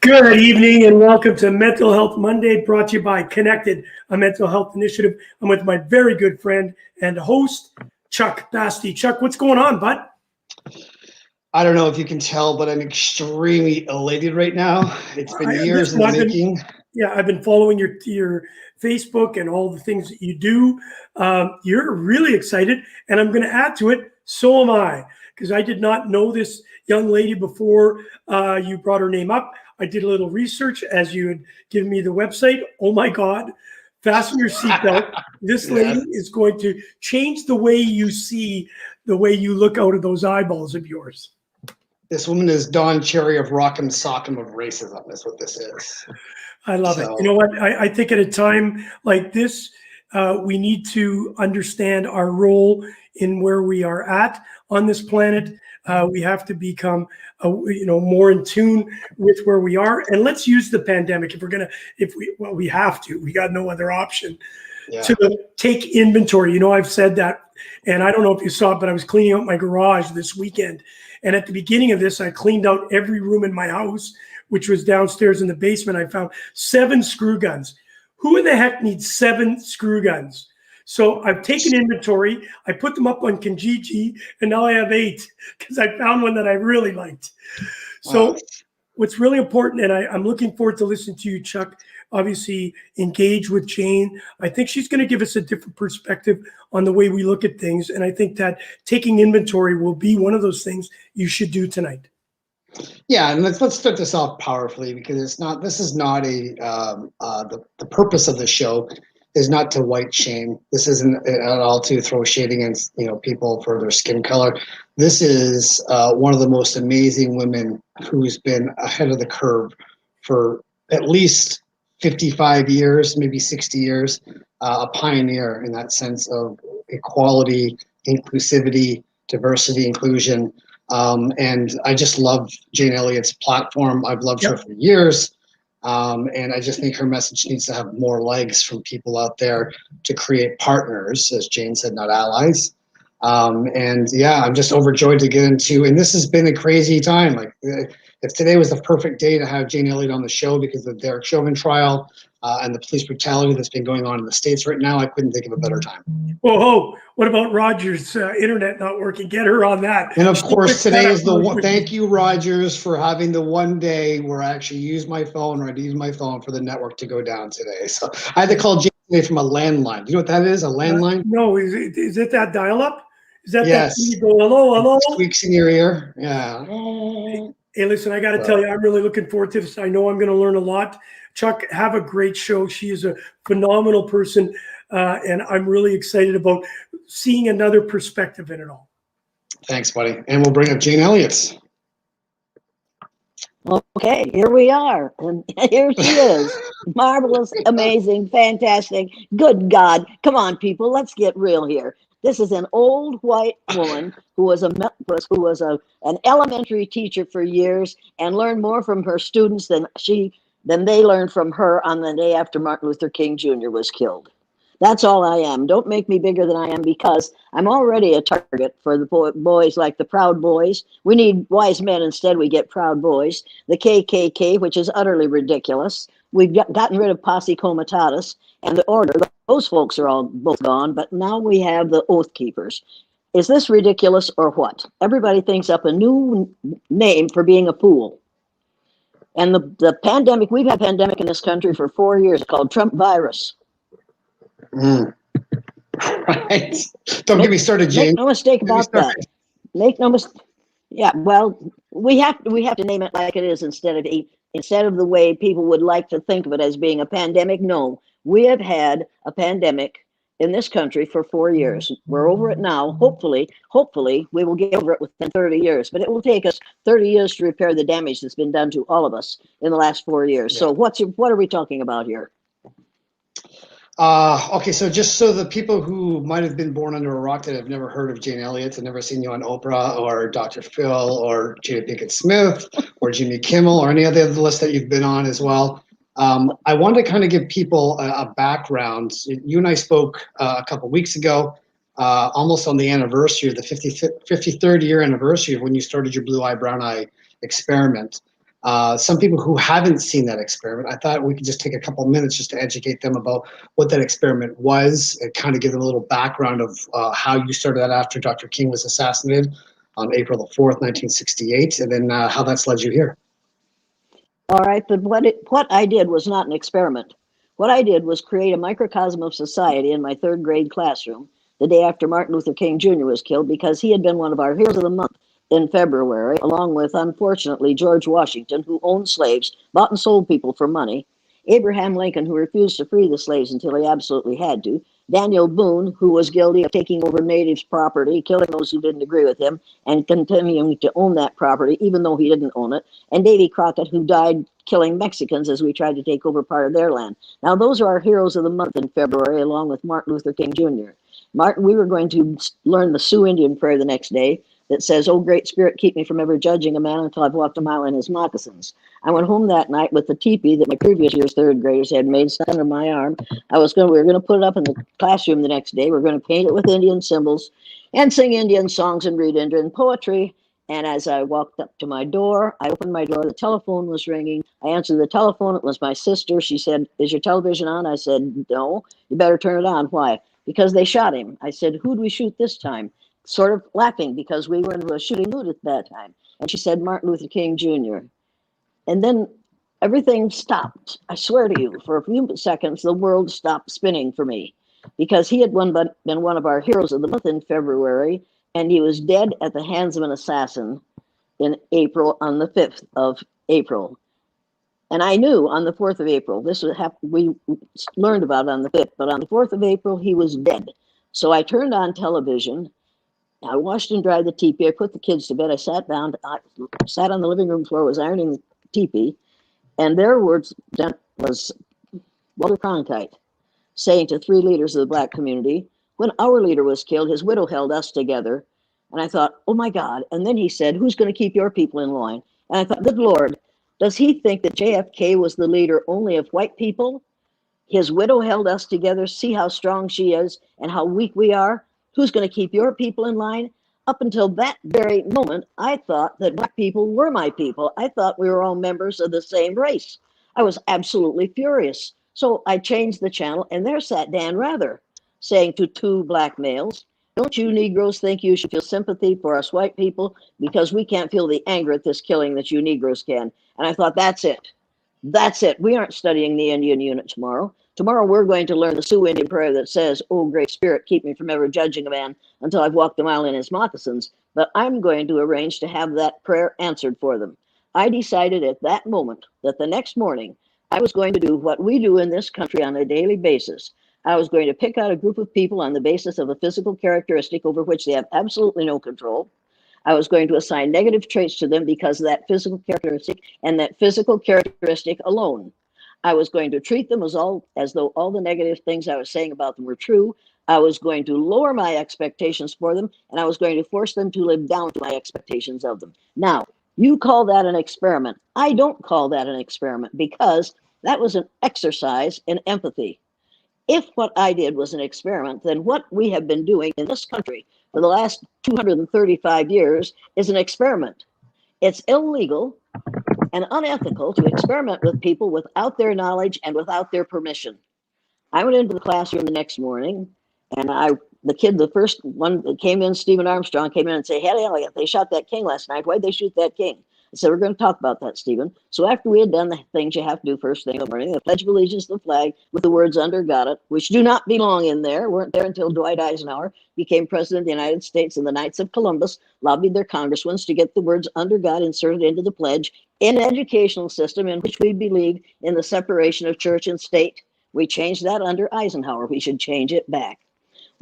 Good evening and welcome to Mental Health Monday, brought to you by Connected, a mental health initiative. I'm with my very good friend and host, Chuck Bastie. Chuck, what's going on, bud? I don't know if you can tell, but I'm extremely elated right now. It's been years in the making. I've been following your Facebook and all the things that you do. You're really excited, and I'm going to add to it, so am I, because I did not know this young lady before you brought her name up. I did a little research as you had given me the website. Oh my God, fasten your seatbelt. This lady is going to change the way you see, the way you look out of those eyeballs of yours. This woman is Don Cherry of Rock'em Sock'em of racism. That's what this is. I love it. You know what? I think at a time like this, we need to understand our role in where we are at on this planet. We have to become, more in tune with where we are. And let's use the pandemic we have to. We got no other option to take inventory. I've said that, and I don't know if you saw it, but I was cleaning out my garage this weekend. And at the beginning of this, I cleaned out every room in my house, which was downstairs in the basement. I found 7 screw guns. Who in the heck needs 7 screw guns? So I've taken inventory, I put them up on Kijiji, and now I have 8 because I found one that I really liked. So what's really important, and I'm looking forward to listening to you, Chuck, obviously engage with Jane. I think she's going to give us a different perspective on the way we look at things. And I think that taking inventory will be one of those things you should do tonight. Yeah, and let's start this off powerfully, because this is not the purpose of the show is not to white shame. This isn't at all to throw shade against people for their skin color. This is one of the most amazing women who's been ahead of the curve for at least 55 years, maybe 60 years, a pioneer in that sense of equality, inclusivity, diversity, inclusion. And I just love Jane Elliott's platform. I've loved her for years. And I just think her message needs to have more legs from people out there to create partners, as Jane said, not allies. I'm just overjoyed to get into, and this has been a crazy time. Like, if today was the perfect day to have Jane Elliott on the show because of the Derek Chauvin trial and the police brutality that's been going on in the States right now, I couldn't think of a better time. Whoa, what about Rogers' internet not working? Get her on that. And of course, today is the one. Thank you, Rogers, for having the one day where I actually use my phone, or I had to use my phone for the network to go down today. So I had to call Jane today from a landline. Do you know what that is? A landline? No, is it that dial-up? Is that yes? That you go hello? Squeaks in your ear. Yeah. Hey, listen, I got to tell you, I'm really looking forward to this. I know I'm going to learn a lot. Chuck, have a great show. She is a phenomenal person, and I'm really excited about seeing another perspective in it all. Thanks, buddy. And we'll bring up Jane Elliott's. Okay, here we are. And here she is. Marvelous, amazing, fantastic. Good God. Come on, people. Let's get real here. This is an old white woman who was an elementary teacher for years and learned more from her students than they learned from her on the day after Martin Luther King Jr. was killed. That's all I am. Don't make me bigger than I am, because I'm already a target for the boys like the Proud Boys. We need wise men. Instead, we get Proud Boys. The KKK, which is utterly ridiculous. We've gotten rid of Posse Comitatus and the Order. Those folks are all both gone, but now we have the Oath Keepers. Is this ridiculous or what? Everybody thinks up a new name for being a fool. And the pandemic, we've had pandemic in this country for 4 years called Trump virus. Right. Don't get me started, Jane. Make no mistake about that. Make no mistake. Yeah, well, we have to name it like it is instead of the way people would like to think of it as being a pandemic. No, we have had a pandemic in this country for 4 years. We're over it now. Hopefully we will get over it within 30 years, but it will take us 30 years to repair the damage that's been done to all of us in the last 4 years. Yeah. So what are we talking about here? Okay, so just so the people who might have been born under a rock that have never heard of Jane Elliott and never seen you on Oprah or Dr. Phil or Jada Pinkett Smith or Jimmy Kimmel or any other list that you've been on as well, I wanted to kind of give people a background. You and I spoke a couple weeks ago, almost on the anniversary of the 53rd year anniversary of when you started your Blue Eye, Brown Eye experiment. some people who haven't seen that experiment, I thought we could just take a couple minutes just to educate them about what that experiment was and kind of give them a little background of how you started that after Dr. King was assassinated on April the 4th, 1968, and then how that's led you here. All right, but what I did was not an experiment. What I did was create a microcosm of society in my third grade classroom the day after Martin Luther King Jr. was killed, because he had been one of our heroes of the month in February, along with, unfortunately, George Washington, who owned slaves, bought and sold people for money, Abraham Lincoln, who refused to free the slaves until he absolutely had to, Daniel Boone, who was guilty of taking over natives' property, killing those who didn't agree with him, and continuing to own that property even though he didn't own it, and Davy Crockett, who died killing Mexicans as we tried to take over part of their land. Now, those are our heroes of the month in February, along with Martin Luther King Jr. Martin, we were going to learn the Sioux Indian prayer the next day that says, "Oh, great spirit, keep me from ever judging a man until I've walked a mile in his moccasins." I went home that night with the teepee that my previous year's third graders had made stuck under my arm. We were going to put it up in the classroom the next day. We're going to paint it with Indian symbols and sing Indian songs and read Indian poetry. And as I walked up to my door, I opened my door, the telephone was ringing. I answered the telephone. It was my sister. She said, "Is your television on?" I said, "No." "You better turn it on." "Why?" "Because they shot him." I said, "Who'd we shoot this time?" Sort of laughing because we were in a shooting mood at that time. And she said, "Martin Luther King Jr." And then everything stopped. I swear to you, for a few seconds, the world stopped spinning for me, because he had been one of our heroes of the month in February, and he was dead at the hands of an assassin in April, on the 5th of April. And I knew on the 4th of April, this would happen, we learned about it on the 5th, but on the 4th of April, he was dead. So I turned on television. I washed and dried the teepee. I put the kids to bed. I sat down, I sat on the living room floor, was ironing the teepee, and there was Walter Cronkite saying to 3 leaders of the black community, when our leader was killed, his widow held us together. And I thought, oh my God. And then he said, "Who's going to keep your people in line?" And I thought, good Lord, does he think that JFK was the leader only of white people? His widow held us together. See how strong she is and how weak we are. Who's going to keep your people in line? Up until that very moment, I thought that black people were my people. I thought we were all members of the same race. I was absolutely furious. So I changed the channel, and there sat Dan Rather saying to 2 black males, "Don't you Negroes think you should feel sympathy for us white people, because we can't feel the anger at this killing that you Negroes can?" And I thought, that's it. That's it. We aren't studying the Indian unit tomorrow. Tomorrow we're going to learn the Sioux Indian prayer that says, "Oh, great spirit, keep me from ever judging a man until I've walked a mile in his moccasins." But I'm going to arrange to have that prayer answered for them. I decided at that moment that the next morning I was going to do what we do in this country on a daily basis. I was going to pick out a group of people on the basis of a physical characteristic over which they have absolutely no control. I was going to assign negative traits to them because of that physical characteristic and that physical characteristic alone. I was going to treat them as though all the negative things I was saying about them were true. I was going to lower my expectations for them, and I was going to force them to live down to my expectations of them. Now, you call that an experiment. I don't call that an experiment, because that was an exercise in empathy. If what I did was an experiment, then what we have been doing in this country for the last 235 years is an experiment. It's illegal and unethical to experiment with people without their knowledge and without their permission. I went into the classroom the next morning, and the first one that came in, Stephen Armstrong, came in and said, "Hey, Elliott, they shot that king last night. Why'd they shoot that king?" I said, "We're going to talk about that, Stephen." So after we had done the things you have to do first thing in the morning, the Pledge of Allegiance to the flag with the words "under got it," which do not belong in there, weren't there until Dwight Eisenhower became president of the United States, and the Knights of Columbus lobbied their congressmen to get the words "under God" inserted into the pledge in an educational system in which we believe in the separation of church and state. We changed that under Eisenhower. We should change it back.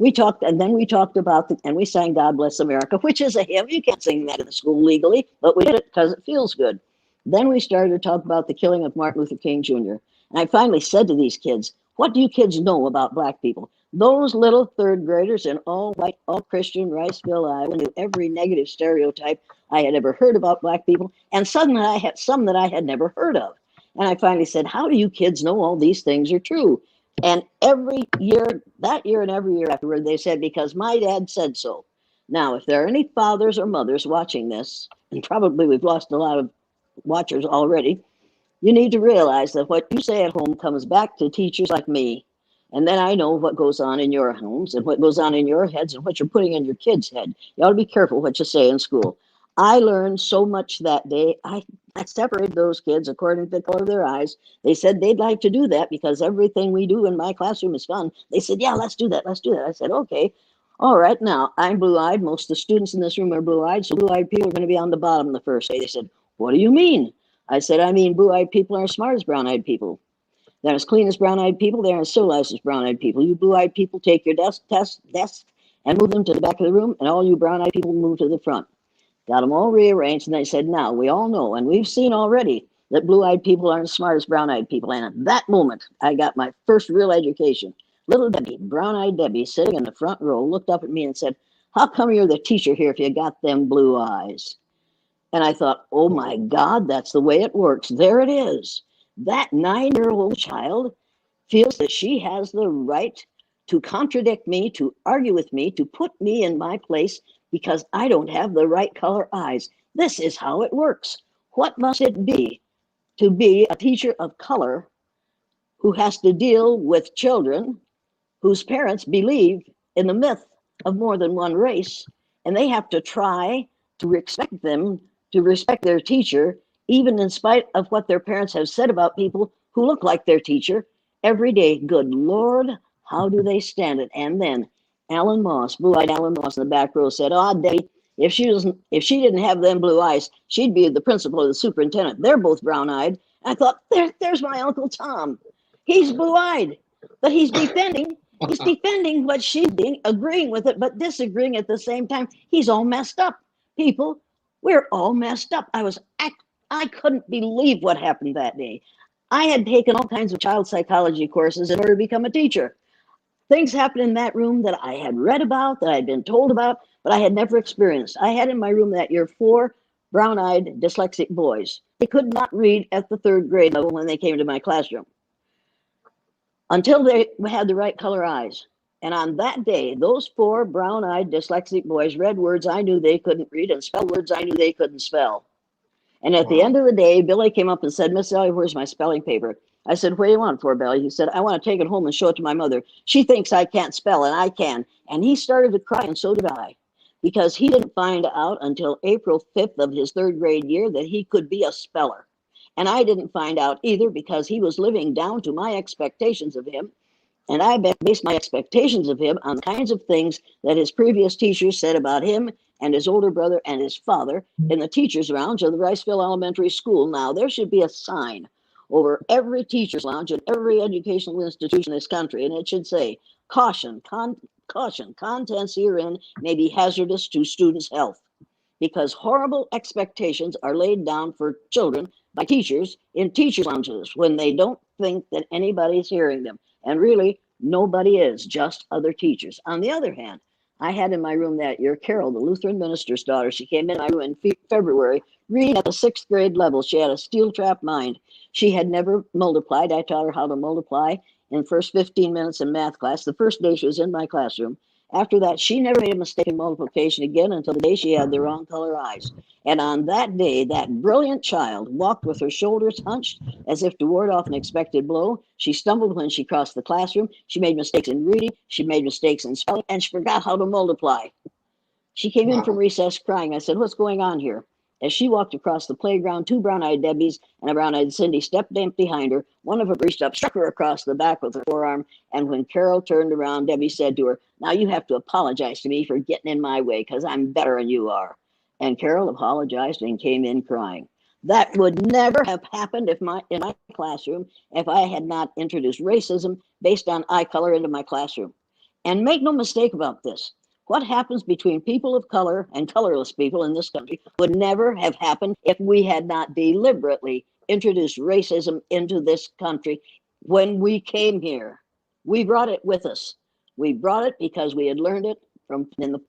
We talked about and we sang "God Bless America," which is a hymn. You can't sing that in the school legally, but we did it because it feels good. Then we started to talk about the killing of Martin Luther King Jr. And I finally said to these kids, "What do you kids know about black people?" Those little third graders in all white, all Christian Riceville, Iowa, knew every negative stereotype I had ever heard about black people. And suddenly I had some that I had never heard of. And I finally said, "How do you kids know all these things are true?" And every year, that year and every year afterward, they said, "Because my dad said so." Now, if there are any fathers or mothers watching this, and probably we've lost a lot of watchers already, you need to realize that what you say at home comes back to teachers like me. And then I know what goes on in your homes and what goes on in your heads and what you're putting in your kids' head. You ought to be careful what you say in school. I learned so much that day. I separated those kids according to the color of their eyes. They said they'd like to do that because everything we do in my classroom is fun. They said, yeah, let's do that. Let's do that. I said, okay. All right, now I'm blue-eyed. Most of the students in this room are blue-eyed, so blue-eyed people are going to be on the bottom the first day. They said, what do you mean? I said, I mean, blue-eyed people are as smart as brown-eyed people. They're as clean as brown-eyed people. They're as civilized as brown-eyed people. You blue-eyed people take your desk and move them to the back of the room, and all you brown-eyed people move to the front. Got them all rearranged, and they said, now, we all know, and we've seen already, that blue-eyed people aren't as smart as brown-eyed people. And at that moment, I got my first real education. Little Debbie, brown-eyed Debbie, sitting in the front row, looked up at me and said, how come you're the teacher here if you got them blue eyes? And I thought, oh my God, that's the way it works. There it is. That 9-year-old child feels that she has the right to contradict me, to argue with me, to put me in my place because I don't have the right color eyes. This is how it works. What must it be to be a teacher of color who has to deal with children whose parents believe in the myth of more than one race, and they have to try to respect them, to respect their teacher, even in spite of what their parents have said about people who look like their teacher every day. Good Lord, how do they stand it? And then Alan Moss, blue-eyed Alan Moss in the back row said, oh, Debbie, if she didn't have them blue eyes, she'd be the principal or the superintendent. They're both brown-eyed. I thought, there's my Uncle Tom. He's blue-eyed, but he's defending what she's being, agreeing with it, but disagreeing at the same time. He's all messed up. People, we're all messed up. I couldn't believe what happened that day. I had taken all kinds of child psychology courses in order to become a teacher. Things happened in that room that I had read about, that I'd been told about, but I had never experienced. I had in my room that year 4 brown-eyed dyslexic boys. They could not read at the 3rd grade level when they came to my classroom until they had the right color eyes. And on that day, those 4 brown-eyed dyslexic boys read words I knew they couldn't read and spelled words I knew they couldn't spell. And at the end of the day, Billy came up and said, Miss Elliott, where's my spelling paper? I said, what do you want it for, Billy? He said, I want to take it home and show it to my mother. She thinks I can't spell, and I can. And he started to cry, and so did I, because he didn't find out until April 5th of his 3rd grade year that he could be a speller. And I didn't find out either because he was living down to my expectations of him. And I based my expectations of him on the kinds of things that his previous teachers said about him and his older brother and his father in the teacher's lounge of the Riceville Elementary School. Now, there should be a sign over every teacher's lounge in every educational institution in this country, and it should say, caution, contents herein may be hazardous to students' health, because horrible expectations are laid down for children by teachers in teachers' lounges when they don't think that anybody's hearing them. And really, nobody is, just other teachers. On the other hand, I had in my room that year Carol, the Lutheran minister's daughter. She came in my room in February, reading at the 6th grade level. She had a steel-trap mind. She had never multiplied. I taught her how to multiply in the first 15 minutes in math class, the first day she was in my classroom. After that, she never made a mistake in multiplication again until the day she had the wrong color eyes. And on that day, that brilliant child walked with her shoulders hunched as if to ward off an expected blow. She stumbled when she crossed the classroom. She made mistakes in reading. She made mistakes in spelling, and she forgot how to multiply. She came in from recess crying. I said, what's going on here? As she walked across the playground, 2 brown-eyed Debbies and a brown-eyed Cindy stepped in behind her. One of them reached up, struck her across the back with her forearm, and when Carol turned around, Debbie said to her, now you have to apologize to me for getting in my way, because I'm better than you are. And Carol apologized and came in crying. That would never have happened in my classroom if I had not introduced racism based on eye color into my classroom. And make no mistake about this. What happens between people of color and colorless people in this country would never have happened if we had not deliberately introduced racism into this country when we came here. We brought it with us. We brought it because we had learned it from in the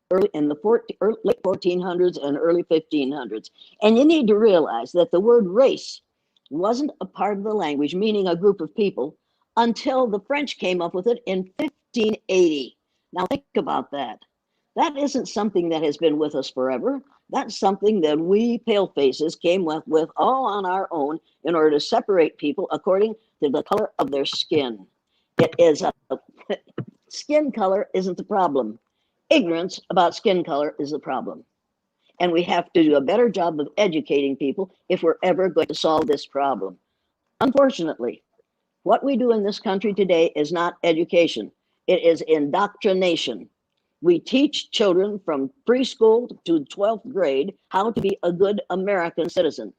late 1400s and early 1500s. And you need to realize that the word race wasn't a part of the language, meaning a group of people, until the French came up with it in 1580. Now think about that. That isn't something that has been with us forever. That's something that we palefaces came with all on our own in order to separate people according to the color of their skin. It is skin color isn't the problem. Ignorance about skin color is the problem. And we have to do a better job of educating people if we're ever going to solve this problem. Unfortunately, what we do in this country today is not education. It is indoctrination. We teach children from preschool to 12th grade how to be a good American citizen,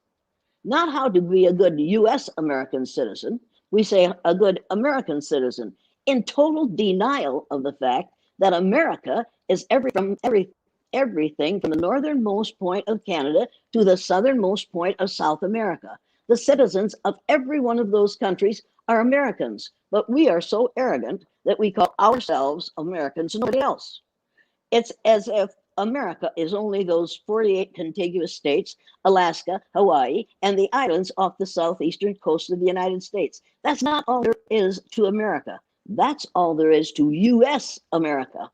not how to be a good US American citizen. We say a good American citizen in total denial of the fact that America is everything from the northernmost point of Canada to the southernmost point of South America. The citizens of every one of those countries are Americans, but we are so arrogant that we call ourselves Americans and nobody else. It's as if America is only those 48 contiguous states, Alaska, Hawaii, and the islands off the southeastern coast of the United States. That's not all there is to America. That's all there is to US America,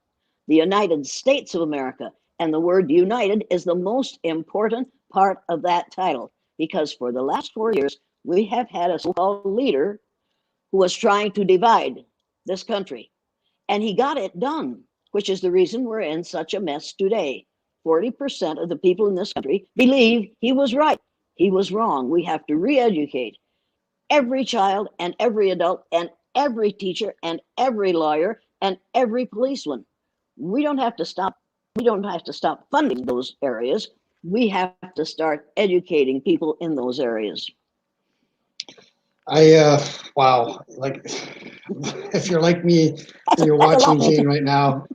the United States of America. And the word united is the most important part of that title, because for the last 4 years, we have had a so-called leader who was trying to divide this country. And he got it done, which is the reason we're in such a mess today. 40% of the people in this country believe he was right. He was wrong. We have to re-educate every child and every adult and every teacher and every lawyer and every policeman. We don't have to stop funding those areas. We have to start educating people in those areas. Wow, like if you're like me and you're watching Jane right now,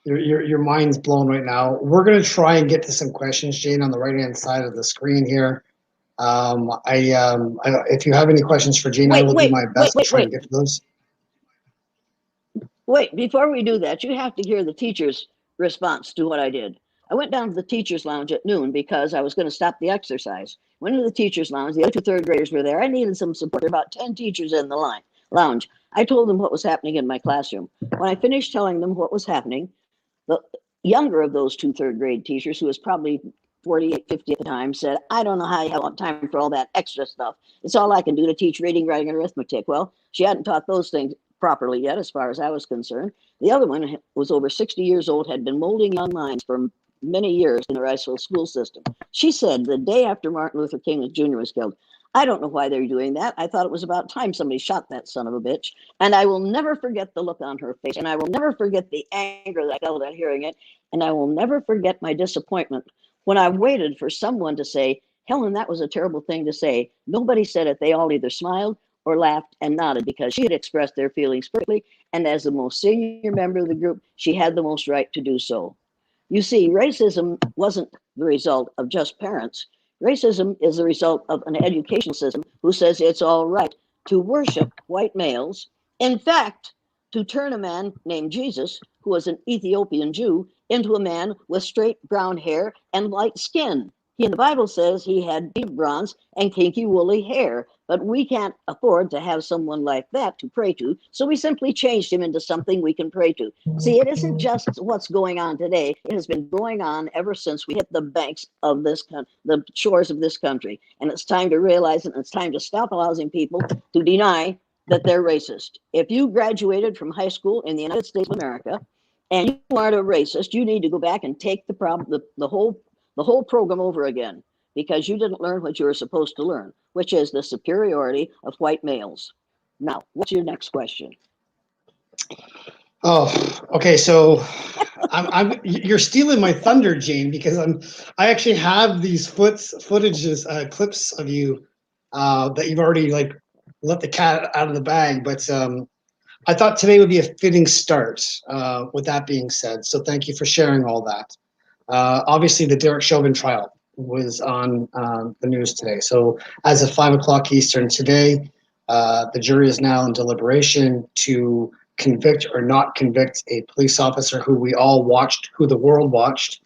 your mind's blown right now. We're gonna try and get to some questions, Jane, on the right-hand side of the screen here. If you have any questions for Jane, I will do my best to try and get to those. Wait, before we do that, you have to hear the teacher's response to what I did. I went down to the teacher's lounge at noon because I was going to stop the exercise. Went to the teacher's lounge. The other 2 third graders were there. I needed some support. There were about 10 teachers in the lounge. I told them what was happening in my classroom. When I finished telling them what was happening, the younger of those 2 third grade teachers, who was probably 48, 50 at the time, said, I don't know how you have time for all that extra stuff. It's all I can do to teach reading, writing, and arithmetic. Well, she hadn't taught those things properly yet, as far as I was concerned. The other one was over 60 years old, had been molding young minds for many years in the Riceville school system. She said the day after Martin Luther King Jr. was killed, I don't know why they're doing that. I thought it was about time somebody shot that son of a bitch. And I will never forget the look on her face. And I will never forget the anger that I felt at hearing it. And I will never forget my disappointment when I waited for someone to say, Helen, that was a terrible thing to say. Nobody said it. They all either smiled or laughed and nodded because she had expressed their feelings perfectly. And as the most senior member of the group, she had the most right to do so. You see, racism wasn't the result of just parents. Racism is the result of an educational system who says it's all right to worship white males. In fact, to turn a man named Jesus, who was an Ethiopian Jew, into a man with straight brown hair and light skin. He in the Bible says he had deep bronze and kinky woolly hair, but we can't afford to have someone like that to pray to, so we simply changed him into something we can pray to. See, it isn't just what's going on today. It has been going on ever since we hit the banks of the shores of this country, and it's time to realize it, and it's time to stop allowing people to deny that they're racist. If you graduated from high school in the United States of America and you aren't a racist, you need to go back and take the whole program over again, because you didn't learn what you were supposed to learn, which is the superiority of white males. Now, what's your next question? Oh, okay. So you're stealing my thunder, Jane, because I actually have these footages, clips of you that you've already like let the cat out of the bag. But I thought today would be a fitting start. With that being said, so thank you for sharing all that. Obviously, the Derek Chauvin trial was on the news today. So as of 5 o'clock Eastern today, the jury is now in deliberation to convict or not convict a police officer who we all watched, who the world watched,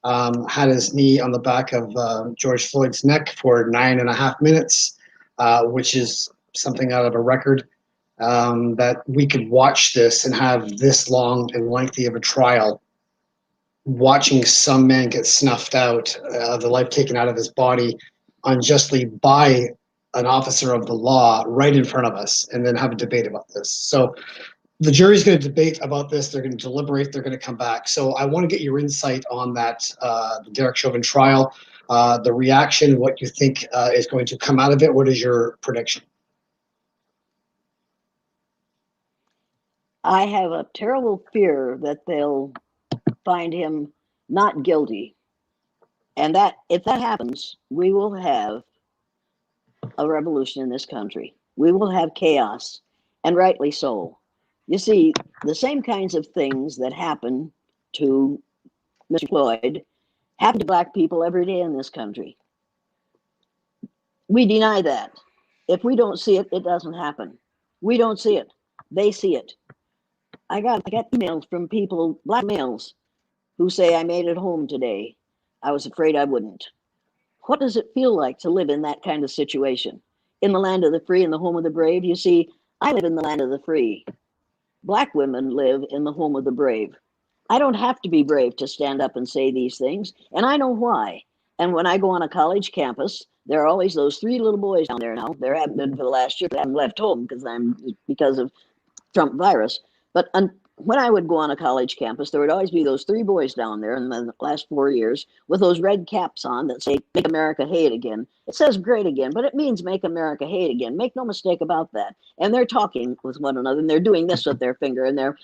had his knee on the back of George Floyd's neck for 9.5 minutes, which is something out of a record, that we could watch this and have this long and lengthy of a trial watching some man get snuffed out, the life taken out of his body unjustly by an officer of the law right in front of us, and then have a debate about this. So the jury's going to debate about this. They're going to deliberate. They're going to come back. So I want to get your insight on that, the Derek Chauvin trial, the reaction, what you think is going to come out of it. What is your prediction? I have a terrible fear that they'll find him not guilty. And that if that happens, we will have a revolution in this country. We will have chaos, and rightly so. You see, the same kinds of things that happen to Mr. Floyd happen to Black people every day in this country. We deny that. If we don't see it, it doesn't happen. We don't see it. They see it. I got emails from people, Black males, who say, I made it home today. I was afraid I wouldn't. What does it feel like to live in that kind of situation? In the land of the free and the home of the brave? You see, I live in the land of the free. Black women live in the home of the brave. I don't have to be brave to stand up and say these things, and I know why. And when I go on a college campus, there are always those 3 little boys down there now. There haven't been for the last year. I haven't left home because of Trump virus. But when I would go on a college campus, there would always be those 3 boys down there in the last 4 years with those red caps on that say, make America hate again. It says great again, but it means make America hate again. Make no mistake about that. And they're talking with one another, and they're doing this with their finger, and they're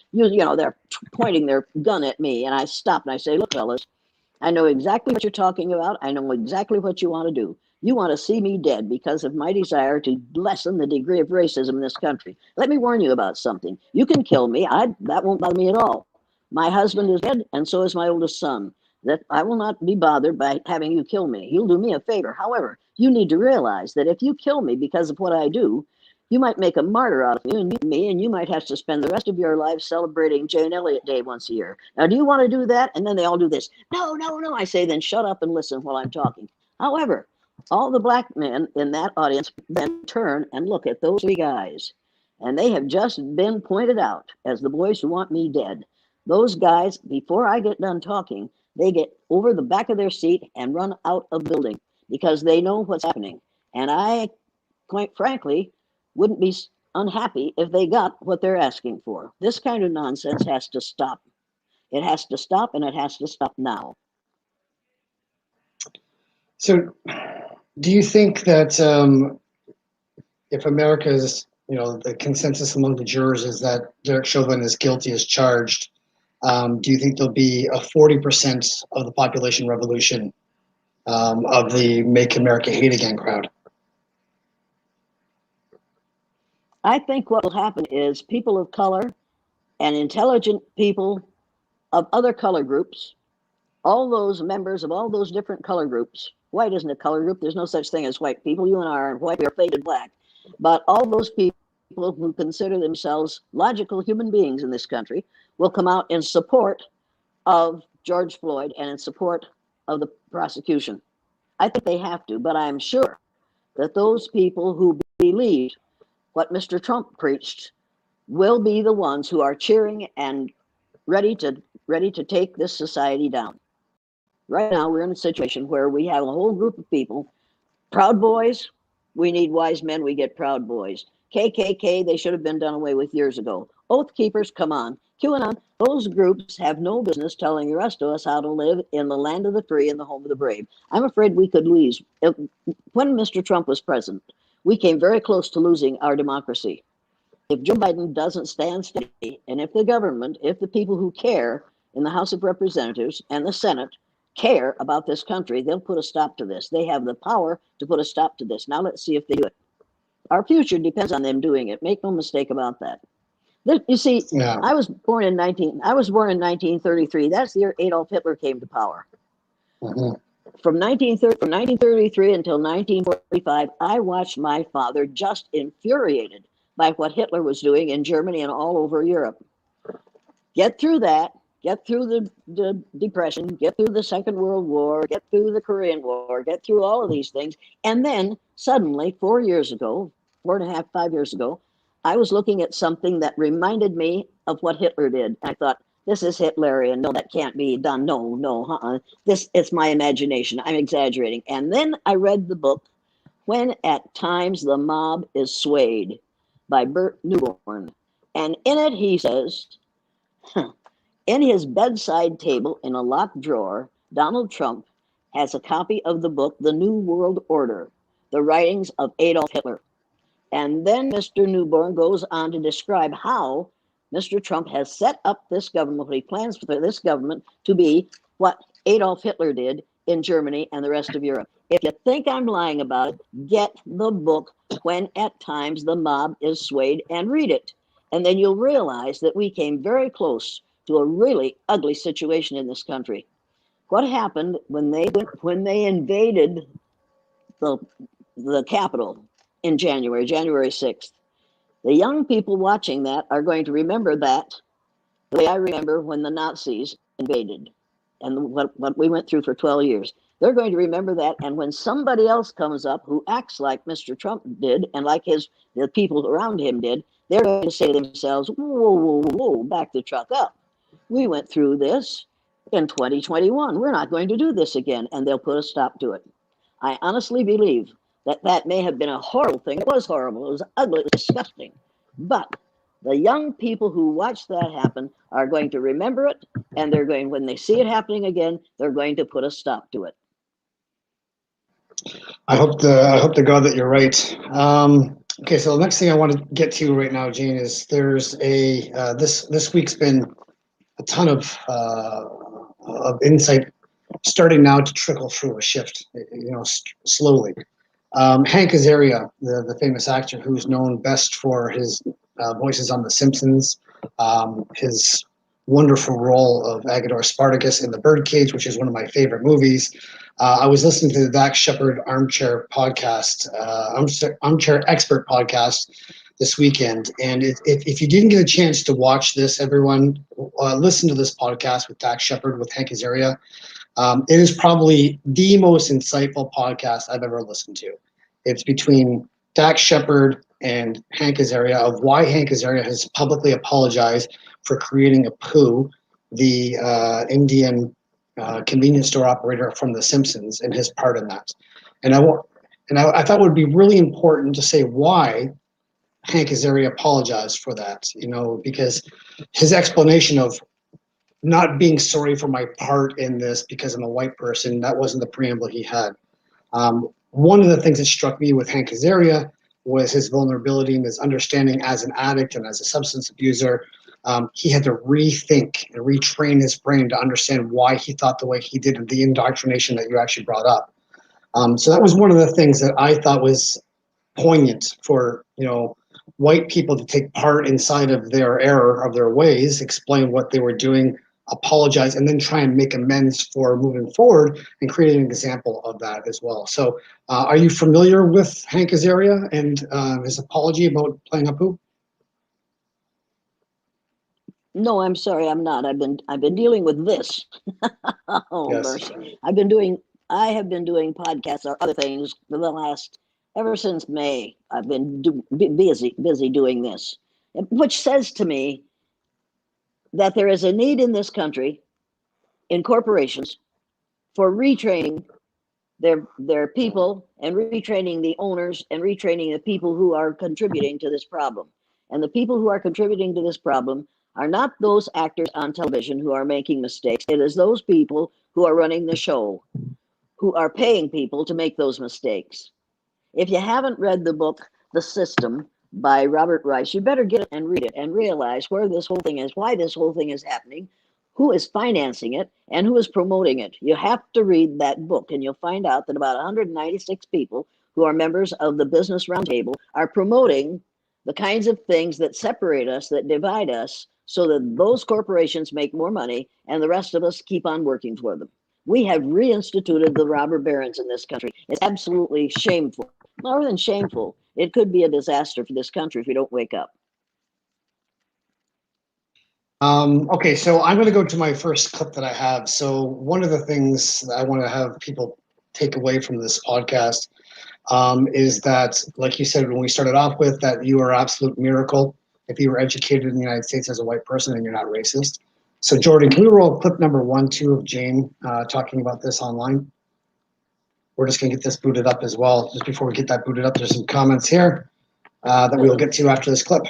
pointing their gun at me. And I stop and I say, look, fellas, I know exactly what you're talking about. I know exactly what you want to do. You want to see me dead because of my desire to lessen the degree of racism in this country. Let me warn you about something. You can kill me. That won't bother me at all. My husband is dead, and so is my oldest son. That I will not be bothered by having you kill me. You'll do me a favor. However, you need to realize that if you kill me because of what I do, you might make a martyr out of me, and you might have to spend the rest of your life celebrating Jane Elliott Day once a year. Now, do you want to do that? And then they all do this. No, no, no. I say, then shut up and listen while I'm talking. However, all the Black men in that audience then turn and look at those 3 guys, and they have just been pointed out as the boys who want me dead. Those guys, before I get done talking, they get over the back of their seat and run out of the building because they know what's happening. And I, quite frankly, wouldn't be unhappy if they got what they're asking for. This kind of nonsense has to stop. It has to stop, and it has to stop now. So do you think that if America's, the consensus among the jurors is that Derek Chauvin is guilty as charged, do you think there'll be a 40% of the population revolution of the Make America Hate Again crowd? I think what will happen is people of color and intelligent people of other color groups, all those members of all those different color groups. White isn't a color group. There's no such thing as white people. You and I are white. We are faded Black. But all those people who consider themselves logical human beings in this country will come out in support of George Floyd and in support of the prosecution. I think they have to, but I'm sure that those people who believed what Mr. Trump preached will be the ones who are cheering and ready to take this society down. Right now, we're in a situation where we have a whole group of people, Proud Boys. We need wise men. We get Proud Boys. KKK, they should have been done away with years ago. Oath Keepers, come on. QAnon, those groups have no business telling the rest of us how to live in the land of the free and the home of the brave. I'm afraid we could lose. When Mr. Trump was president, we came very close to losing our democracy. If Joe Biden doesn't stand steady, and if the government, if the people who care in the House of Representatives and the Senate care about this country, they'll put a stop to this. They have the power to put a stop to this. Now let's see if they do it. Our future depends on them doing it. Make no mistake about that. You see, yeah. I was born in 1933. That's the year Adolf Hitler came to power. Mm-hmm. From 1933 until 1945, I watched my father just infuriated by what Hitler was doing in Germany and all over Europe. Get through that, get through the Depression, get through the Second World War, get through the Korean War, get through all of these things. And then suddenly, 4 years ago, 4.5, 5 years ago, I was looking at something that reminded me of what Hitler did. I thought, this is Hitlerian. No, that can't be done. No. It's my imagination. I'm exaggerating. And then I read the book, When at Times the Mob is Swayed by Bert Newborn. And in it, he says, in his bedside table in a locked drawer, Donald Trump has a copy of the book, The New World Order, the writings of Adolf Hitler. And then Mr. Newborn goes on to describe how Mr. Trump has set up this government, what he plans for this government to be what Adolf Hitler did in Germany and the rest of Europe. If you think I'm lying about it, get the book When at Times the Mob is Swayed and read it. And then you'll realize that we came very close to a really ugly situation in this country. What happened when they invaded the Capitol in January 6th? The young people watching that are going to remember that the way I remember when the Nazis invaded and what we went through for 12 years. They're going to remember that. And when somebody else comes up who acts like Mr. Trump did and like the people around him did, they're going to say to themselves, whoa, back the truck up. We went through this in 2021. We're not going to do this again. And they'll put a stop to it. I honestly believe that may have been a horrible thing. It was horrible. It was ugly. It was disgusting. But the young people who watched that happen are going to remember it, and when they see it happening again, they're going to put a stop to it. I hope to God that you're right. Okay, so the next thing I want to get to right now, Jane, is there's this week's been a ton of insight starting now to trickle through a shift, slowly. Hank Azaria, the famous actor who's known best for his voices on The Simpsons, his wonderful role of Agador Spartacus in The Birdcage, which is one of my favorite movies. I was listening to the Dax Shepard Armchair podcast, Armchair Expert podcast this weekend. And if you didn't get a chance to watch this, everyone, listen to this podcast with Dax Shepard, with Hank Azaria. It is probably the most insightful podcast I've ever listened to. It's between Dax Shepard and Hank Azaria, of why Hank Azaria has publicly apologized for creating Apu, the Indian convenience store operator from The Simpsons, and his part in that. And I thought it would be really important to say why Hank Azaria apologized for that, because his explanation of not being sorry for my part in this because I'm a white person, that wasn't the preamble he had. One of the things that struck me with Hank Azaria was his vulnerability and his understanding as an addict and as a substance abuser. He had to rethink and retrain his brain to understand why he thought the way he did, and the indoctrination that you actually brought up. So that was one of the things that I thought was poignant for, white people to take part inside of their error, of their ways, explain what they were doing, apologize, and then try and make amends for moving forward and create an example of that as well. So are you familiar with Hank Azaria and his apology about playing Apu? No, I'm sorry, I'm not. I've been dealing with this. Oh, Yes. mercy. I have been doing podcasts or other things for ever since May. I've been busy doing this, which says to me that there is a need in this country, in corporations, for retraining their people and retraining the owners and retraining the people who are contributing to this problem. And the people who are contributing to this problem are not those actors on television who are making mistakes. It is those people who are running the show, who are paying people to make those mistakes. If you haven't read the book, The System by Robert Rice, you better get it and read it and realize where this whole thing is, why this whole thing is happening, who is financing it, and who is promoting it. You have to read that book, and you'll find out that about 196 people who are members of the Business Roundtable are promoting the kinds of things that separate us, that divide us, so that those corporations make more money and the rest of us keep on working for them. We have reinstituted the robber barons in this country. It's absolutely shameful. More than shameful, it could be a disaster for this country if we don't wake up. Okay, so I'm going to go to my first clip that I have. So one of the things that I want to have people take away from this podcast is that, like you said when we started off with, that you are an absolute miracle if you were educated in the United States as a white person and you're not racist. So Jordan, can we roll clip number 1, 2 of Jane talking about this online? We're just gonna get this booted up as well. Just before we get that booted up, there's some comments here that we'll get to after this clip.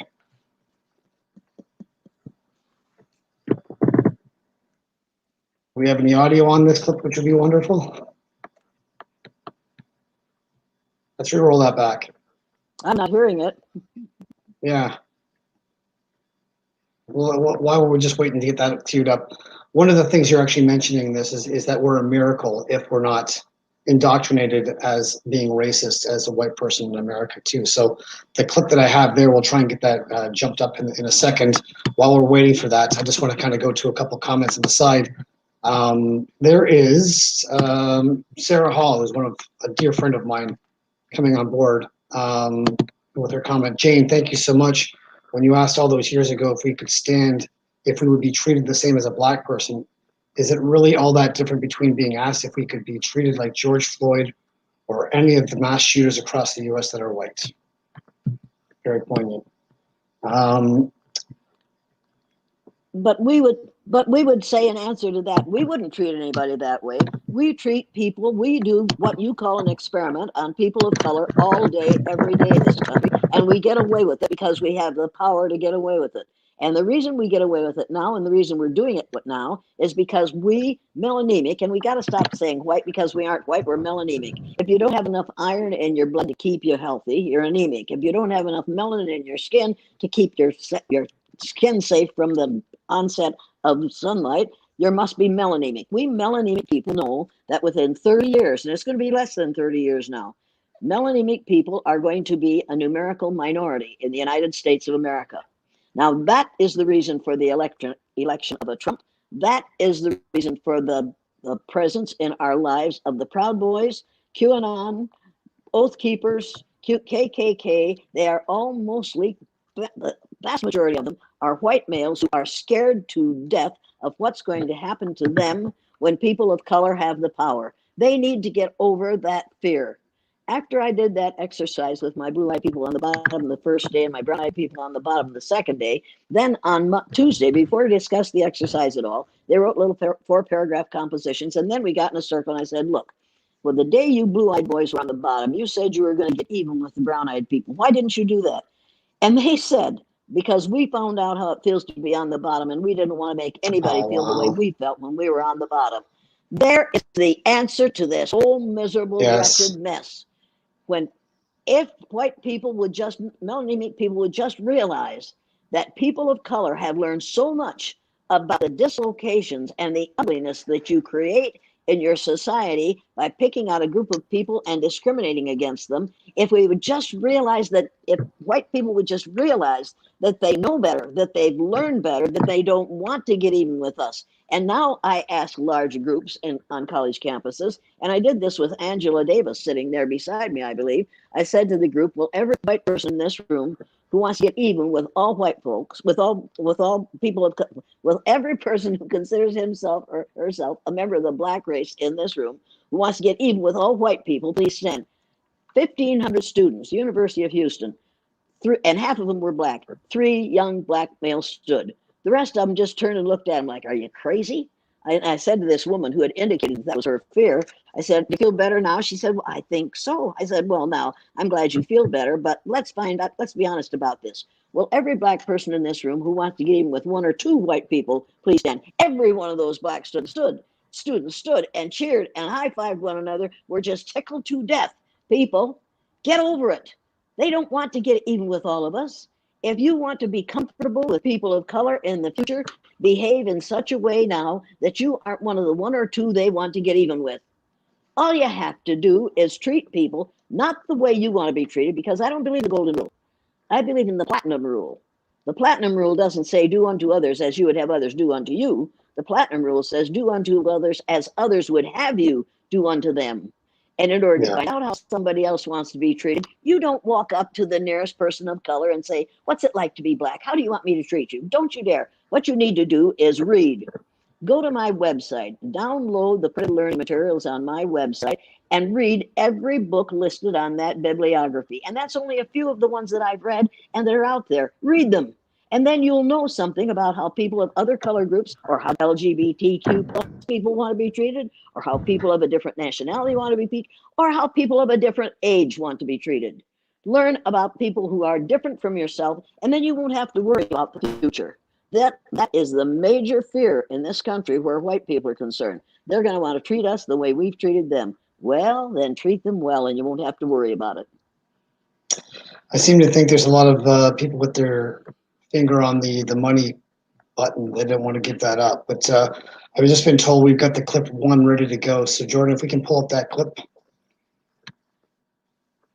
We have any audio on this clip, which would be wonderful. Let's re-roll that back. I'm not hearing it. Yeah. Well, while we're just waiting to get that queued up, one of the things you're actually mentioning this is that we're a miracle if we're not indoctrinated as being racist as a white person in America too. So the clip that I have there, we'll try and get that jumped up in a second. While we're waiting for that, I just want to kind of go to a couple comments on the side. There is Sarah Hall, who's a dear friend of mine, coming on board with her comment. Jane, thank you so much. When you asked all those years ago if we could stand, if we would be treated the same as a black person, is it really all that different between being asked if we could be treated like George Floyd or any of the mass shooters across the U.S. that are white? Very poignant. But we would say in answer to that, we wouldn't treat anybody that way. We treat people, we do what you call an experiment on people of color all day, every day in this country, and we get away with it because we have the power to get away with it. And the reason we get away with it now, and the reason we're doing it now, is because we melanemic, and we got to stop saying white because we aren't white, we're melanemic. If you don't have enough iron in your blood to keep you healthy, you're anemic. If you don't have enough melanin in your skin to keep your skin safe from the onset of sunlight, there must be melanemic. We melanemic people know that within 30 years, and it's going to be less than 30 years now, melanemic people are going to be a numerical minority in the United States of America. Now, that is the reason for the election of a Trump. That is the reason for the presence in our lives of the Proud Boys, QAnon, Oath Keepers, KKK. They are all mostly, the vast majority of them are white males who are scared to death of what's going to happen to them when people of color have the power. They need to get over that fear. After I did that exercise with my blue-eyed people on the bottom the first day and my brown-eyed people on the bottom the second day, then on Tuesday, before we discussed the exercise at all, they wrote little 4-paragraph compositions, and then we got in a circle and I said, look, well, the day you blue-eyed boys were on the bottom, you said you were going to get even with the brown-eyed people. Why didn't you do that? And they said, because we found out how it feels to be on the bottom, and we didn't want to make anybody feel the way we felt when we were on the bottom. There is the answer to this whole miserable, wretched mess. If white people would just, melanemic people would just realize that people of color have learned so much about the dislocations and the ugliness that you create in your society by picking out a group of people and discriminating against them, if we would just realize that, if white people would just realize that they know better, that they've learned better, that they don't want to get even with us. And now I ask large groups on college campuses, and I did this with Angela Davis sitting there beside me, I believe. I said to the group, well, every white person in this room who wants to get even with all white folks, with all people of, with every person who considers himself or herself a member of the black race in this room, who wants to get even with all white people, please stand. 1,500 students, University of Houston, and half of them were black. 3 young black males stood. The rest of them just turned and looked at him like, are you crazy? I said to this woman who had indicated that was her fear, I said, do you feel better now? She said, well, I think so. I said, well, now, I'm glad you feel better, but let's find out, let's be honest about this. Well, every black person in this room who wants to get even with 1 or 2 white people, please stand. Every one of those black students stood and cheered and high-fived one another. We're just tickled to death. People, get over it. They don't want to get even with all of us. If you want to be comfortable with people of color in the future, behave in such a way now that you aren't one of the 1 or 2 they want to get even with. All you have to do is treat people not the way you want to be treated, because I don't believe in the golden rule. I believe in the platinum rule. The platinum rule doesn't say do unto others as you would have others do unto you. The platinum rule says do unto others as others would have you do unto them. And in order to find out how somebody else wants to be treated, you don't walk up to the nearest person of color and say, what's it like to be black? How do you want me to treat you? Don't you dare. What you need to do is read. Go to my website, download the printed learning materials on my website, and read every book listed on that bibliography. And that's only a few of the ones that I've read and that are out there. Read them And then you'll know something about how people of other color groups, or how LGBTQ plus people want to be treated, or how people of a different nationality want to be treated, or how people of a different age want to be treated. Learn about people who are different from yourself, and then you won't have to worry about the future. That is the major fear in this country where white people are concerned. They're going to want to treat us the way we've treated them. Well, then treat them well, and you won't have to worry about it. I seem to think there's a lot of people with their finger on the money button. They don't want to give that up. But I've just been told we've got the clip 1 ready to go. So Jordan, if we can pull up that clip.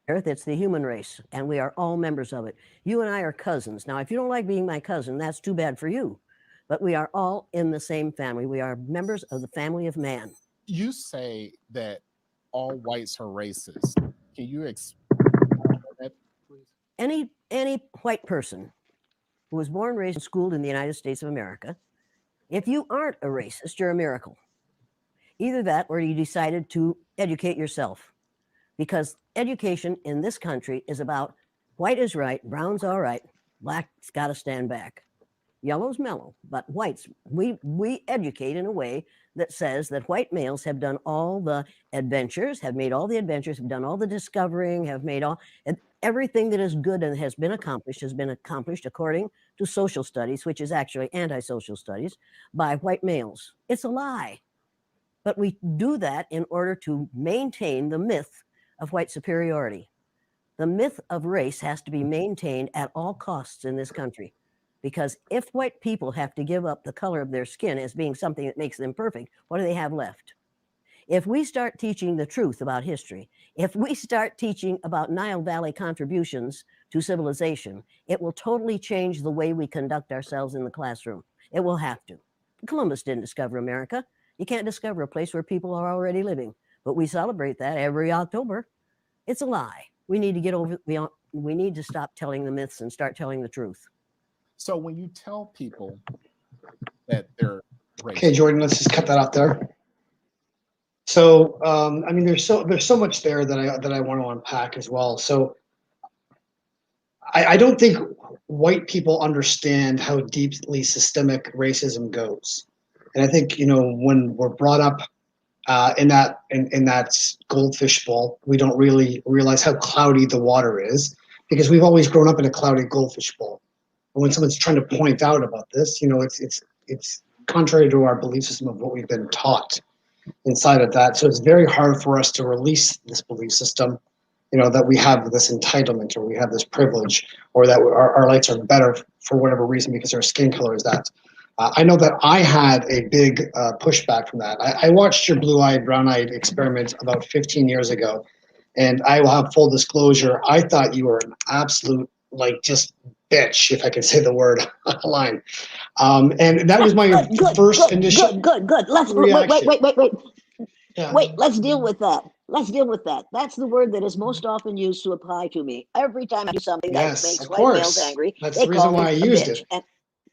Earth, it's the human race, and we are all members of it. You and I are cousins. Now, if you don't like being my cousin, that's too bad for you. But we are all in the same family. We are members of the family of man. You say that all whites are racist. Can you explain that, please? Any white person who was born, raised, and schooled in the United States of America, if you aren't a racist, you're a miracle. Either that, or you decided to educate yourself. Because education in this country is about white is right, brown's all right, black's got to stand back. Yellow's mellow, but whites, we educate in a way that says that white males have done all the adventures, have made all the adventures, have done all the discovering, have made all, everything that is good and has been accomplished according to social studies, which is actually anti-social studies, by white males. It's a lie. But we do that in order to maintain the myth of white superiority. The myth of race has to be maintained at all costs in this country, because if white people have to give up the color of their skin as being something that makes them perfect, what do they have left? If we start teaching the truth about history, if we start teaching about Nile Valley contributions to civilization, it will totally change the way we conduct ourselves in the classroom. It will have to. Columbus didn't discover America. You can't discover a place where people are already living. But we celebrate that every October. It's a lie. We need to get over. We need to stop telling the myths and start telling the truth. So when you tell people that they're racist, Okay, Jordan, let's just cut that out there. So I mean, there's so much there that I want to unpack as well. So I don't think white people understand how deeply systemic racism goes, and I think when we're brought up in that goldfish bowl, we don't really realize how cloudy the water is, because we've always grown up in a cloudy goldfish bowl. And when someone's trying to point out about this, it's contrary to our belief system of what we've been taught inside of that. So it's very hard for us to release this belief system, that we have this entitlement, or we have this privilege, or that our lights are better for whatever reason because our skin color is that. I know that I had a big pushback from that. I watched your blue-eyed, brown-eyed experiment about 15 years ago, and I will have full disclosure. I thought you were an absolute, just bitch, if I can say the word line. And that was my first initial Good. Let's reaction. wait. Yeah. Wait, let's deal with that. That's the word that is most often used to apply to me. Every time I do something that makes white males angry, that's they the reason call why I me a used bitch. it.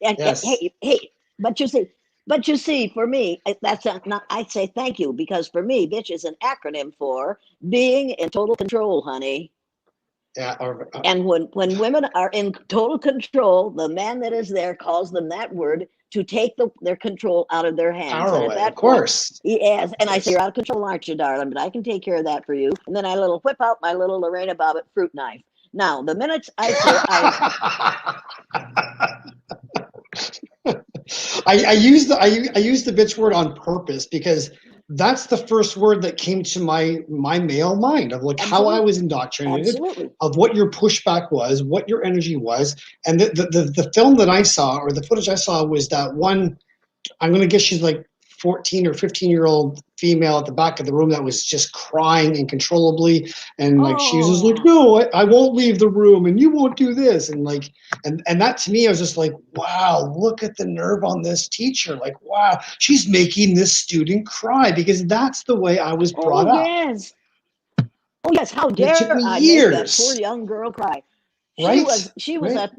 And Yes. Hey, but you see, for me, that's not. I say thank you, because for me, bitch is an acronym for being in total control, honey. Yeah. And when women are in total control, the man that is there calls them that word to take their control out of their hands. Power And away, at that of course. Point, yes, and I say, you're out of control, aren't you, darling? But I can take care of that for you. And then I whip out my little Lorena Bobbitt fruit knife. Now, the minute I say I use the bitch word on purpose, because that's the first word that came to my male mind of how I was indoctrinated, of what your pushback was, what your energy was. And the film that I saw, or the footage I saw, was that one, I'm going to guess she's like 14 or 15-year-old female at the back of the room that was just crying uncontrollably, and she was just like, no, I won't leave the room, and you won't do this, and and that, to me, I was just like, wow, look at the nerve on this teacher. Wow, she's making this student cry, because that's the way I was brought up. Yes, how dare I make that poor young girl cry? She was a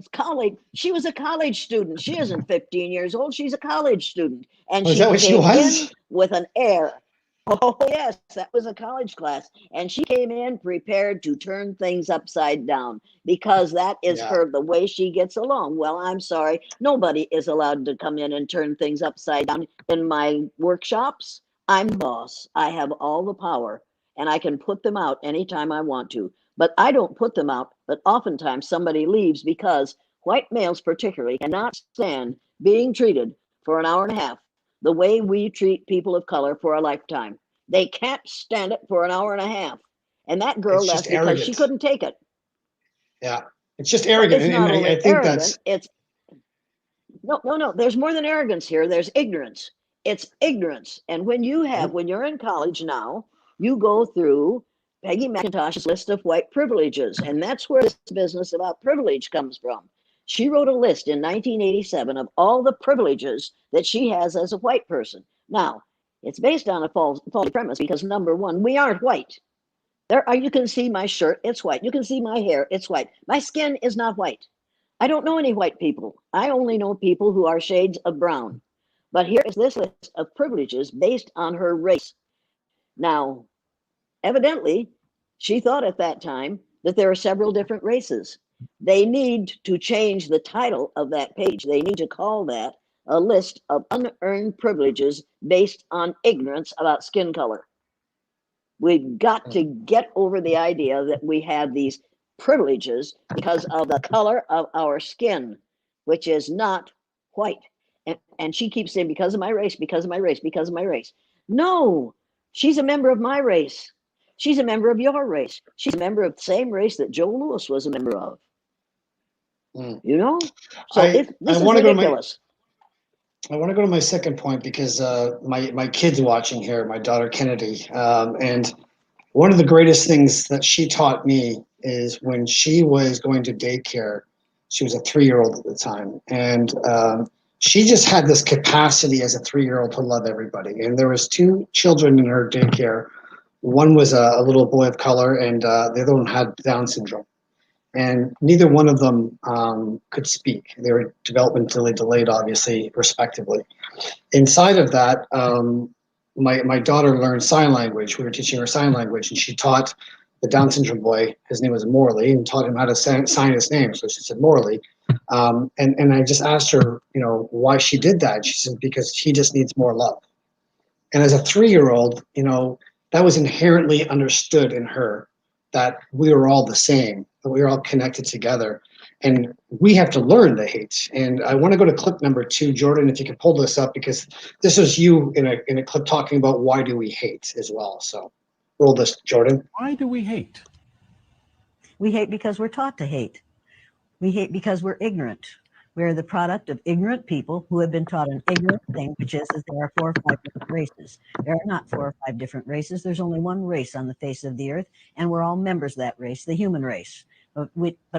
college student. She isn't 15 years old. She's a college student, and she came in with an air. Oh, yes, that was a college class. And she came in prepared to turn things upside down because that is Yeah. her, the way she gets along. Well, I'm sorry. Nobody is allowed to come in and turn things upside down in my workshops. I'm the boss. I have all the power and I can put them out anytime I want to. But I don't put them out, but oftentimes somebody leaves because white males, particularly, cannot stand being treated for an hour and a half the way we treat people of color for a lifetime. They can't stand it for an hour and a half. And that girl It's just left because she arrogant. couldn't take it. Yeah. It's just But arrogant. it's And not I only think arrogant, that's, it's no. There's more than arrogance here. There's ignorance. It's ignorance. And when you're in college now, you go through Peggy McIntosh's list of white privileges. And that's where this business about privilege comes from. She wrote a list in 1987 of all the privileges that she has as a white person. Now, it's based on a faulty premise because number one, we aren't white. You can see my shirt, it's white. You can see my hair, it's white. My skin is not white. I don't know any white people. I only know people who are shades of brown. But here is this list of privileges based on her race. Now, evidently, she thought at that time that there are several different races. They need to change the title of that page. They need to call that a list of unearned privileges based on ignorance about skin color. We've got to get over the idea that we have these privileges because of the color of our skin, which is not white. And she keeps saying, because of my race, because of my race, because of my race. No, she's a member of my race. She's a member of your race. She's a member of the same race that Joe Louis was a member of. You know? So I this is want to go to ridiculous. I want to go to my second point because my kid's watching here, my daughter Kennedy, and one of the greatest things that she taught me is when she was going to daycare. She was a 3-year-old at the time, and she just had this capacity as a 3-year-old to love everybody. And there was 2 children in her daycare. One was a little boy of color, and the other one had Down syndrome. And neither one of them could speak. They were developmentally delayed, obviously, respectively. Inside of that, my daughter learned sign language. We were teaching her sign language, and she taught the Down syndrome boy, his name was Morley, and taught him how to sign his name. So she said Morley. And I just asked her, why she did that. She said, because he just needs more love. And as a 3-year-old, that was inherently understood in her that we were all the same, that we were all connected together. And we have to learn to hate. And I want to go to clip number 2, Jordan, if you could pull this up, because this is you in a clip talking about why do we hate as well. So roll this, Jordan. Why do we hate? We hate because we're taught to hate. We hate because we're ignorant. We're the product of ignorant people who have been taught an ignorant thing, which is that there are 4 or 5 different races. There are not 4 or 5 different races. There's only one race on the face of the earth, and we're all members of that race, the human race. But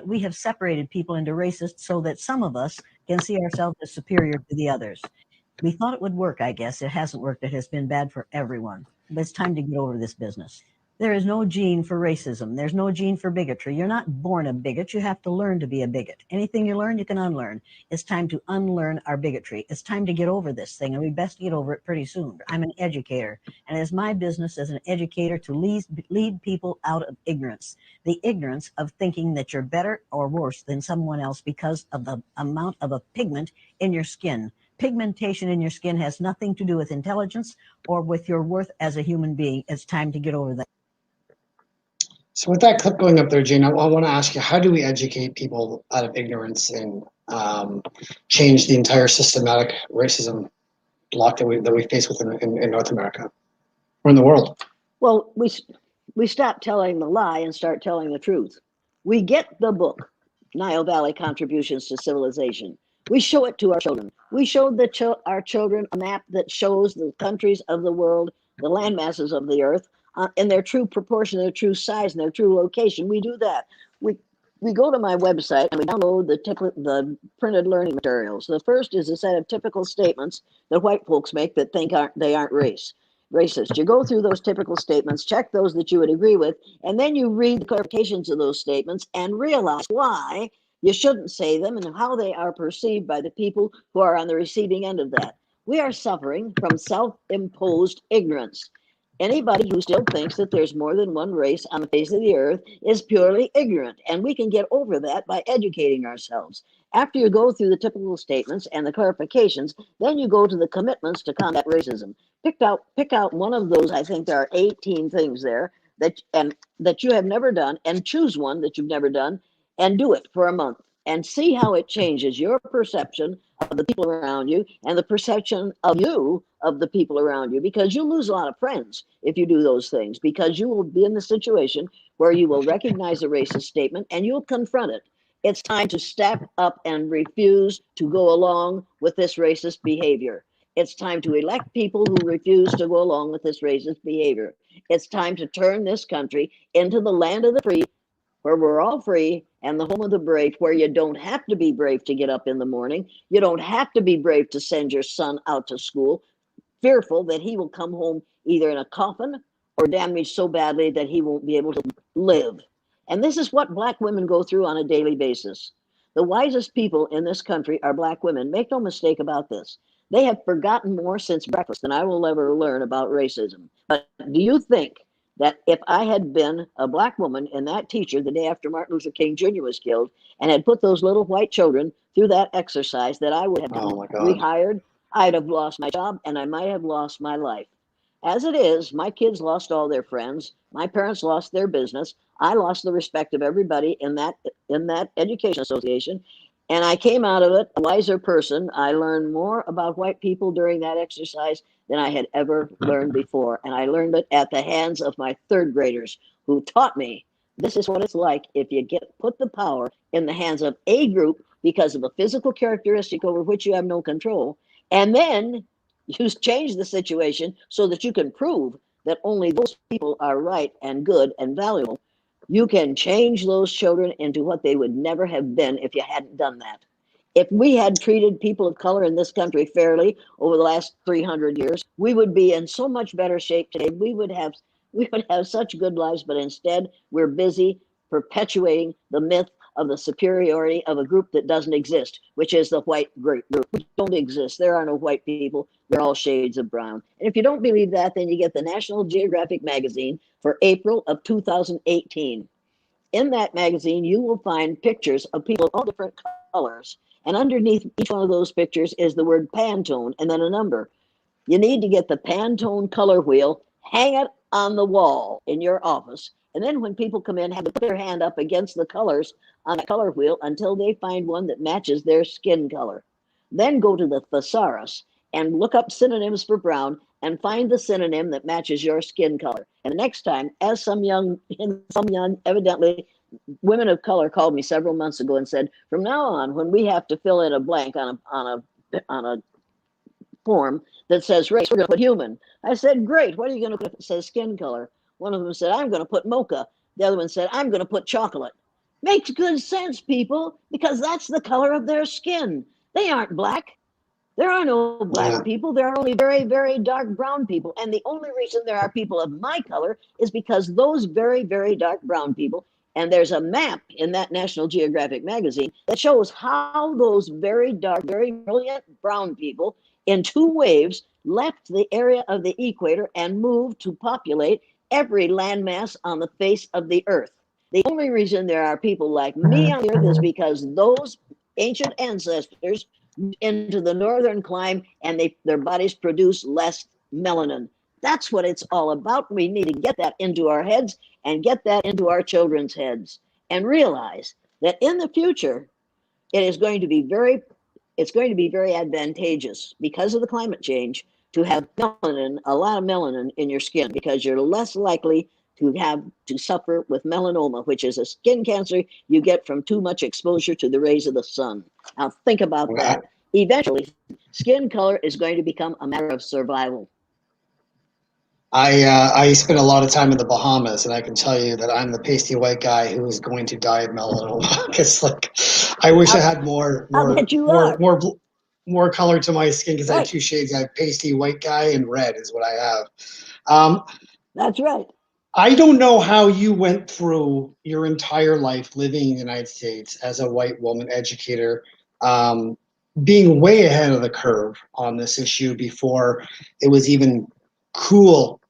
we have separated people into races so that some of us can see ourselves as superior to the others. We thought it would work, I guess. It hasn't worked. It has been bad for everyone. But it's time to get over this business. There is no gene for racism. There's no gene for bigotry. You're not born a bigot. You have to learn to be a bigot. Anything you learn, you can unlearn. It's time to unlearn our bigotry. It's time to get over this thing, and we best get over it pretty soon. I'm an educator, and it is my business as an educator to lead people out of ignorance. The ignorance of thinking that you're better or worse than someone else because of the amount of a pigment in your skin. Pigmentation in your skin has nothing to do with intelligence or with your worth as a human being. It's time to get over that. So with that clip going up there, Jane, I want to ask you, how do we educate people out of ignorance and change the entire systematic racism block that we face in North America or in the world? Well, we stop telling the lie and start telling the truth. We get the book, Nile Valley Contributions to Civilization. We show it to our children. We showed our children a map that shows the countries of the world, the land masses of the earth, in their true proportion, their true size, and their true location. We do that. We go to my website and we download the printed learning materials. The first is a set of typical statements that white folks make that think they aren't racist. You go through those typical statements, check those that you would agree with, and then you read the clarifications of those statements and realize why you shouldn't say them and how they are perceived by the people who are on the receiving end of that. We are suffering from self-imposed ignorance. Anybody who still thinks that there's more than one race on the face of the earth is purely ignorant, and we can get over that by educating ourselves. After you go through the typical statements and the clarifications, then you go to the commitments to combat racism. Pick out one of those. I think there are 18 things there that you have never done, and choose one that you've never done, and do it for a month, and see how it changes your perception of the people around you and the perception of you of the people around you, because you lose a lot of friends if you do those things, because you will be in the situation where you will recognize a racist statement and you'll confront it. It's time to step up and refuse to go along with this racist behavior. It's time to elect people who refuse to go along with this racist behavior. It's time to turn this country into the land of the free, where we're all free, and the home of the brave, where you don't have to be brave to get up in the morning. You don't have to be brave to send your son out to school, fearful that he will come home either in a coffin or damaged so badly that he won't be able to live. And this is what Black women go through on a daily basis. The wisest people in this country are Black women. Make no mistake about this. They have forgotten more since breakfast than I will ever learn about racism. But do you think that if I had been a Black woman and that teacher the day after Martin Luther King Jr. was killed and had put those little white children through that exercise, that I would have been rehired, I'd have lost my job, and I might have lost my life. As it is, my kids lost all their friends. My parents lost their business. I lost the respect of everybody in that education association. And I came out of it a wiser person. I learned more about white people during that exercise than I had ever learned before. And I learned it at the hands of my third graders, who taught me this is what it's like if you put the power in the hands of a group because of a physical characteristic over which you have no control. And then you change the situation so that you can prove that only those people are right and good and valuable. You can change those children into what they would never have been if you hadn't done that. If we had treated people of color in this country fairly over the last 300 years, we would be in so much better shape today. We would have such good lives, but instead we're busy perpetuating the myth of the superiority of a group that doesn't exist, which is the white group. We don't exist. There are no white people. They're all shades of brown. And if you don't believe that, then you get the National Geographic magazine for April of 2018. In that magazine, you will find pictures of people of all different colors. And underneath each one of those pictures is the word Pantone and then a number. You need to get the Pantone color wheel, hang it on the wall in your office, and then when people come in, have to put their hand up against the colors on the color wheel until they find one that matches their skin color. Then go to the thesaurus and look up synonyms for brown and find the synonym that matches your skin color. And the next time, as some young, evidently, women of color called me several months ago and said, from now on, when we have to fill in a blank on a form that says race, we're going to put human. I said, great. What are you going to put if it says skin color? One of them said, I'm going to put mocha. The other one said, I'm going to put chocolate. Makes good sense, people, because that's the color of their skin. They aren't black. There are no black people. There are only very, very dark brown people. And the only reason there are people of my color is because those very, very dark brown people, and there's a map in that National Geographic magazine that shows how those very dark, very brilliant brown people in two waves left the area of the equator and moved to populate every landmass on the face of the earth. The only reason there are people like me on the earth is because those ancient ancestors into the northern clime and their bodies produce less melanin. That's what it's all about. We need to get that into our heads and get that into our children's heads and realize that in the future, it's going to be very advantageous because of the climate change to have melanin, a lot of melanin in your skin, because you're less likely to suffer with melanoma, which is a skin cancer you get from too much exposure to the rays of the sun. Now think about that. Eventually, skin color is going to become a matter of survival. I spent a lot of time in the Bahamas, and I can tell you that I'm the pasty white guy who is going to die of melanoma. Because I wish I had more color to my skin, because I have two shades. I have pasty white guy and red is what I have. That's right. I don't know how you went through your entire life living in the United States as a white woman educator, being way ahead of the curve on this issue before it was even cool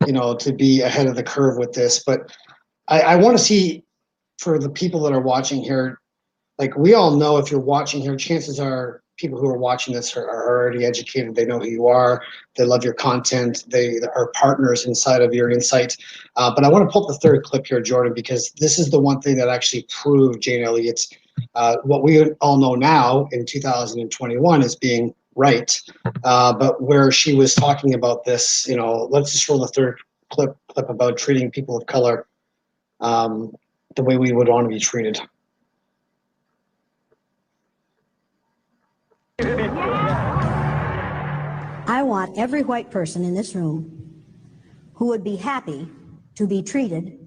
to be ahead of the curve with this. But I want to see, for the people that are watching here, like, we all know, if you're watching here, chances are people who are watching this are already educated. They know who you are. They love your content. They are partners inside of your insight. But I want to pull up the third clip here, Jordan, because this is the one thing that actually proved Jane Elliott's, what we all know now in 2021 as being right. But where she was talking about this, let's just roll the third clip about treating people of color the way we would want to be treated. I want every white person in this room who would be happy to be treated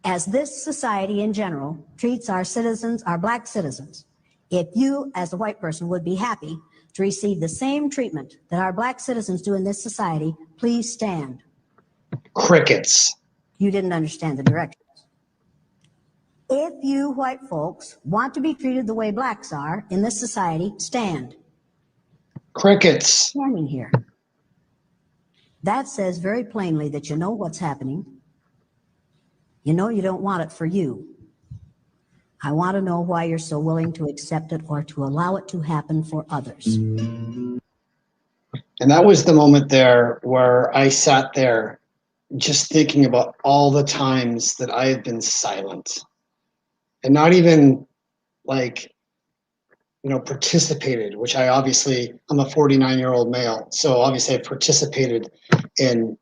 as this society in general treats our citizens, our black citizens. If you, as a white person, would be happy to receive the same treatment that our black citizens do in this society, please stand. Crickets. You didn't understand the directions. If you white folks want to be treated the way blacks are in this society, stand. Crickets. Standing here. That says very plainly that you know what's happening. You know you don't want it for you. I want to know why you're so willing to accept it or to allow it to happen for others. And that was the moment there where I sat there just thinking about all the times that I had been silent and not even participated, which I'm a 49-year-old male. So obviously I participated in,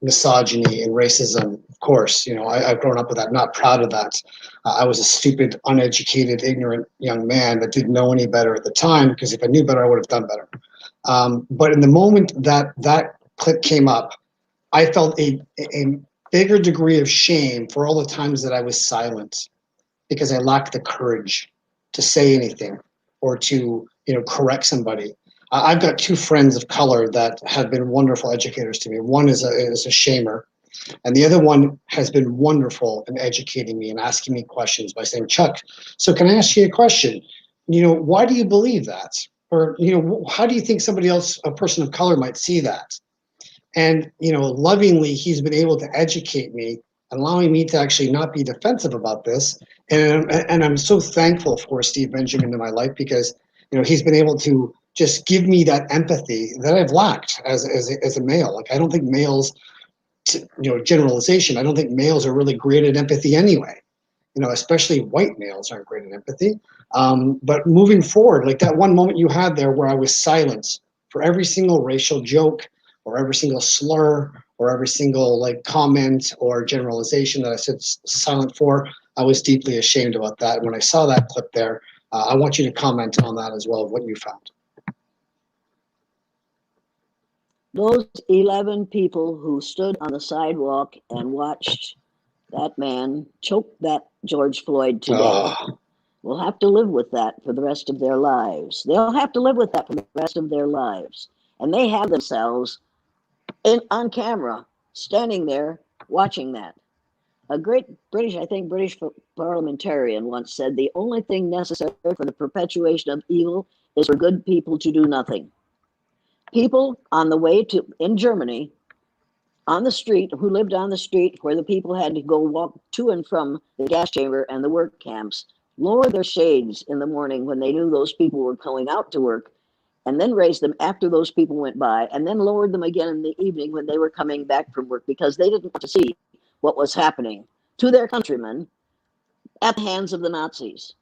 misogyny and racism. Of course, I've grown up with that, not proud of that. I was a stupid, uneducated, ignorant young man that didn't know any better at the time, because if I knew better, I would have done better. But in the moment that clip came up, I felt a bigger degree of shame for all the times that I was silent, because I lacked the courage to say anything or to correct somebody. I've got two friends of color that have been wonderful educators to me. One is a shamer, and the other one has been wonderful in educating me and asking me questions by saying, Chuck, so can I ask you a question? Why do you believe that? Or how do you think somebody else, a person of color, might see that? And lovingly, he's been able to educate me, allowing me to actually not be defensive about this. And I'm so thankful for Steve Benjamin in my life, because he's been able to just give me that empathy that I've lacked as a male. Like, I don't think males, generalization, I don't think males are really great at empathy anyway. Especially white males aren't great at empathy. But moving forward, like that one moment you had there where I was silent for every single racial joke or every single slur or every single comment or generalization that I said silent for, I was deeply ashamed about that. When I saw that clip there, I want you to comment on that as well, of what you found. Those 11 people who stood on the sidewalk and watched that man choke that George Floyd to death will have to live with that for the rest of their lives. They'll have to live with that for the rest of their lives. And they have themselves on camera, standing there watching that. A great British parliamentarian once said, the only thing necessary for the perpetuation of evil is for good people to do nothing. People on the way in Germany, on the street, who lived on the street where the people had to go walk to and from the gas chamber and the work camps, lowered their shades in the morning when they knew those people were going out to work, and then raised them after those people went by, and then lowered them again in the evening when they were coming back from work, because they didn't want to see what was happening to their countrymen at the hands of the Nazis.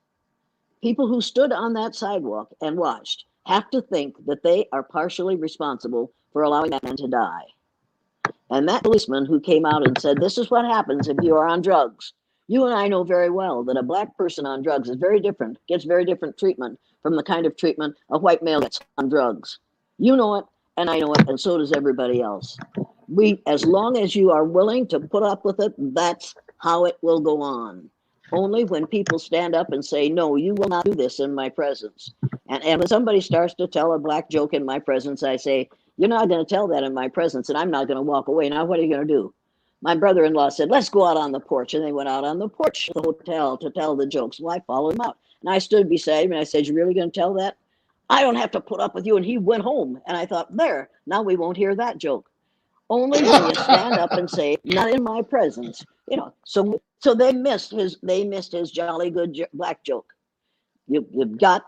People who stood on that sidewalk and watched have to think that they are partially responsible for allowing that man to die. And that policeman who came out and said, this is what happens if you are on drugs. You and I know very well that a black person on drugs is very different, gets very different treatment from the kind of treatment a white male gets on drugs. You know it, and I know it, and so does everybody else. As long as you are willing to put up with it, that's how it will go on. Only when people stand up and say, no, you will not do this in my presence. And when somebody starts to tell a black joke in my presence, I say, you're not going to tell that in my presence, and I'm not going to walk away. Now, what are you going to do? My brother-in-law said, let's go out on the porch. And they went out on the porch of the hotel to tell the jokes. Well, I followed him out. And I stood beside him, and I said, you really going to tell that? I don't have to put up with you. And he went home. And I thought, there, now we won't hear that joke. Only when you stand up and say, "Not in my presence," you know. So they missed his jolly good black joke. What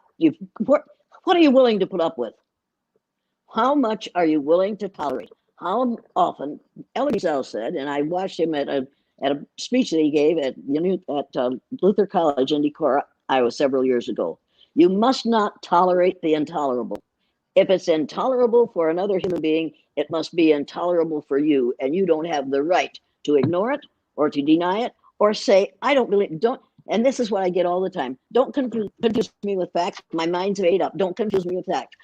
are you willing to put up with? How much are you willing to tolerate? How often? Elie Wiesel said, and I watched him at a speech that he gave at Luther College in Decorah, Iowa, several years ago. You must not tolerate the intolerable. If it's intolerable for another human being, it must be intolerable for you, and you don't have the right to ignore it or to deny it or say, "I don't believe." Don't. And this is what I get all the time. Don't confuse me with facts. My mind's made up. Don't confuse me with facts.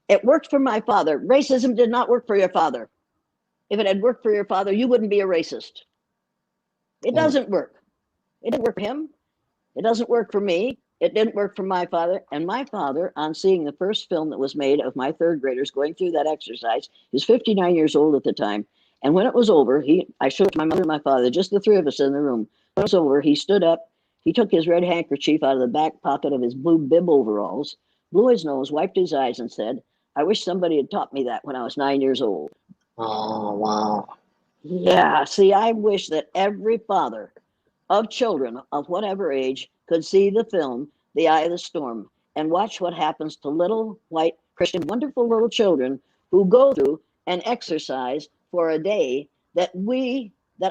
It worked for my father. Racism did not work for your father. If it had worked for your father, you wouldn't be a racist. It doesn't work. It didn't work for him. It doesn't work for me. It didn't work for my father. And my father, on seeing the first film that was made of my third graders going through that exercise, he was 59 years old at the time. And when it was over, I showed it to my mother and my father, just the three of us in the room. When it was over, he stood up. He took his red handkerchief out of the back pocket of his blue bib overalls, blew his nose, wiped his eyes, and said, "I wish somebody had taught me that when I was 9 years old." Oh, wow. Yeah, see, I wish that every father of children of whatever age could see the film The Eye of the Storm and watch what happens to little white Christian wonderful little children who go through an exercise for a day that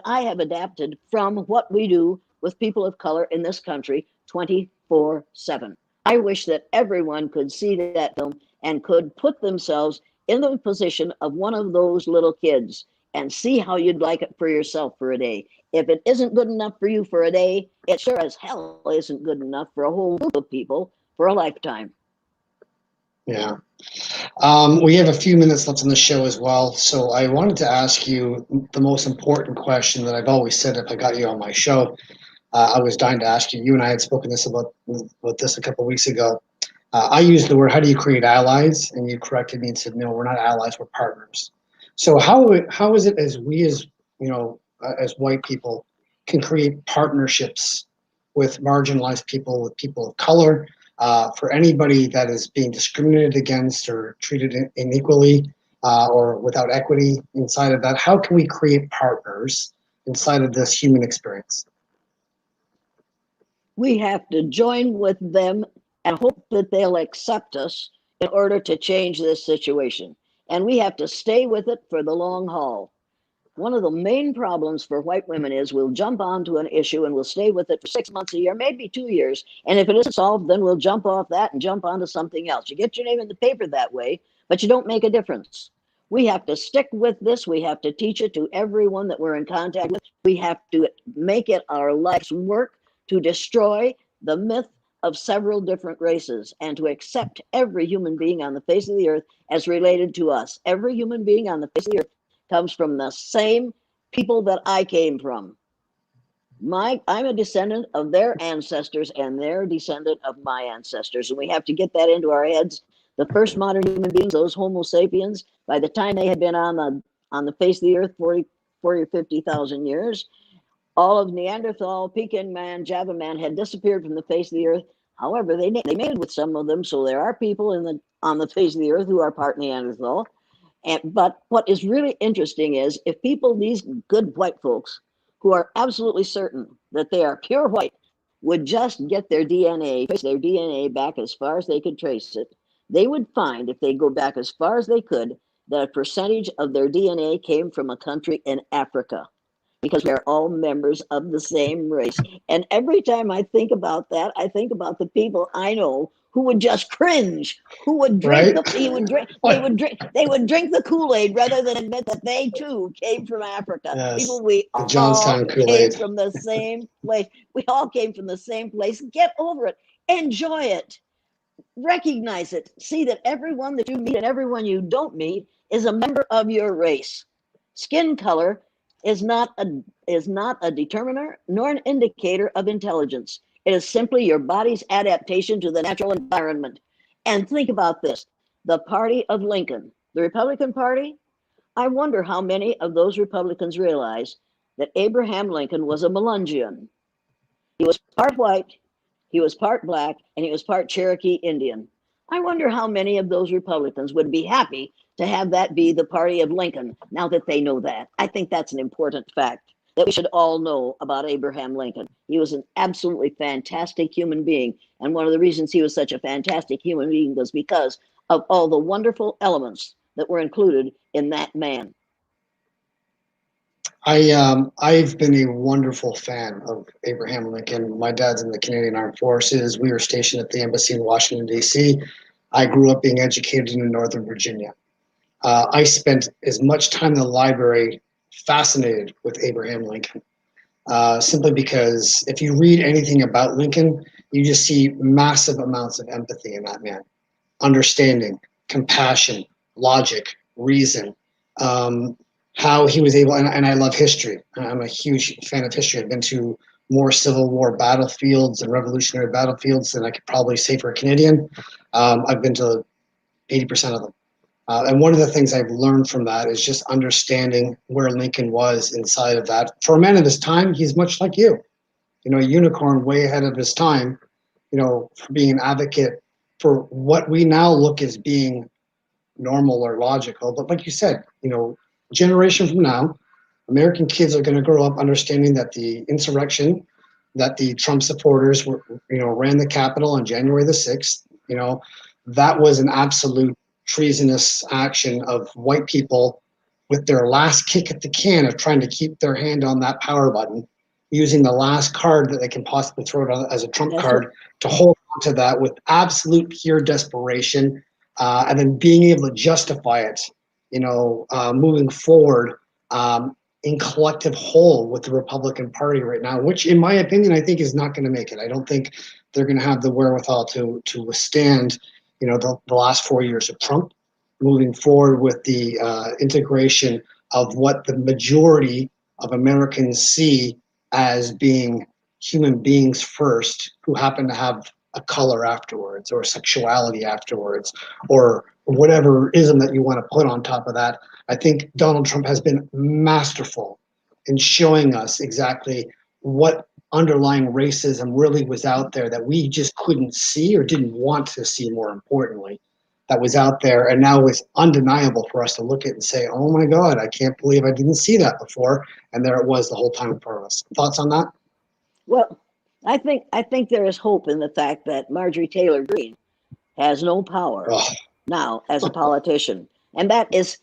I have adapted from what we do with people of color in this country 24/7. I wish that everyone could see that film and could put themselves in the position of one of those little kids and see how you'd like it for yourself for a day. If it isn't good enough for you for a day, it sure as hell isn't good enough for a whole group of people for a lifetime. Yeah. We have a few minutes left on the show as well. So I wanted to ask you the most important question that I've always said if I got you on my show. I was dying to ask you. You and I had spoken about this a couple of weeks ago. I used the word, how do you create allies? And you corrected me and said, no, we're not allies, we're partners. So how is it as we as, as white people can create partnerships with marginalized people, with people of color, for anybody that is being discriminated against or treated unequally or without equity inside of that? How can we create partners inside of this human experience? We have to join with them and hope that they'll accept us in order to change this situation. And we have to stay with it for the long haul. One of the main problems for white women is we'll jump onto an issue and we'll stay with it for 6 months, a year, maybe 2 years. And if it isn't solved, then we'll jump off that and jump onto something else. You get your name in the paper that way, but you don't make a difference. We have to stick with this. We have to teach it to everyone that we're in contact with. We have to make it our life's work to destroy the myth of several different races and to accept every human being on the face of the earth as related to us. Every human being on the face of the earth comes from the same people that I came from. I'm a descendant of their ancestors and they're a descendant of my ancestors. And we have to get that into our heads. The first modern human beings, those Homo sapiens, by the time they had been on the face of the earth 40 or 50,000 years, all of Neanderthal, Peking man, Java man had disappeared from the face of the earth. However, they mated with some of them, so there are people on the face of the earth who are part Neanderthal. But what is really interesting is if people, these good white folks, who are absolutely certain that they are pure white, would just get their DNA back as far as they could trace it, they would find, if they go back as far as they could, that a percentage of their DNA came from a country in Africa, because we're all members of the same race. And every time I think about that, I think about the people I know who would just cringe, who would drink Right? they would drink the Kool-Aid rather than admit that they too came from Africa. Yes, People, we the all Johnstown came Kool-Aid. from the same place. We all came from the same place. Get over it. Enjoy it. Recognize it. See that everyone that you meet and everyone you don't meet is a member of your race. Skin color is not a determiner nor an indicator of intelligence. It is simply your body's adaptation to the natural environment. And think about this. The party of Lincoln, the Republican Party, I wonder how many of those Republicans realize that Abraham Lincoln was a Melungeon. He was part white, he was part black, and he was part Cherokee Indian. I wonder how many of those Republicans would be happy to have that be the party of Lincoln, now that they know that. I think that's an important fact that we should all know about Abraham Lincoln. He was an absolutely fantastic human being. And one of the reasons he was such a fantastic human being was because of all the wonderful elements that were included in that man. I've been a wonderful fan of Abraham Lincoln. My dad's in the Canadian Armed Forces. We were stationed at the embassy in Washington, D.C. I grew up being educated in Northern Virginia. I spent as much time in the library fascinated with Abraham Lincoln, simply because if you read anything about Lincoln, you just see massive amounts of empathy in that man, understanding, compassion, logic, reason. How he was able, and I love history. I'm a huge fan of history. I've been to more Civil War battlefields and revolutionary battlefields than I could probably say for a Canadian. I've been to 80% of them. And one of the things I've learned from that is just understanding where Lincoln was inside of that. For a man of his time, he's much like you. You know, a unicorn way ahead of his time, you know, for being an advocate for what we now look as being normal or logical. But like you said, you know, generation from now, American kids are going to grow up understanding that the insurrection, that the Trump supporters were, you know, ran the Capitol on January the 6th, you know, that was an absolute treasonous action of white people with their last kick at the can of trying to keep their hand on that power button, using the last card that they can possibly throw it on as a Trump card to hold on to that with absolute pure desperation, and then being able to justify it, you know, moving forward in collective whole with the Republican Party right now, which in my opinion, I think is not going to make it. I don't think they're going to have the wherewithal to withstand, you know, the last 4 years of Trump, moving forward with the integration of what the majority of Americans see as being human beings first, who happen to have a color afterwards, or sexuality afterwards, or whatever ism that you want to put on top of that. I think Donald Trump has been masterful in showing us exactly what underlying racism really was out there that we just couldn't see or didn't want to see, more importantly, that was out there, and now it's undeniable for us to look at and say, oh my God, I can't believe I didn't see that before, and there it was the whole time in front of us. Thoughts on that? Well, I think there is hope in the fact that Marjorie Taylor Greene has no power now as a politician. And that is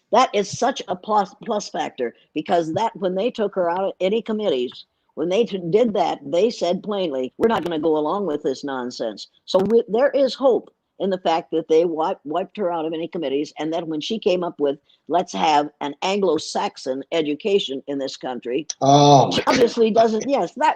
such a plus factor, because that when they took her out of any committees, when they did that, they said plainly, we're not going to go along with this nonsense. So there is hope in the fact that they wiped her out of any committees, and then when she came up with, let's have an Anglo-Saxon education in this country, she obviously doesn't. That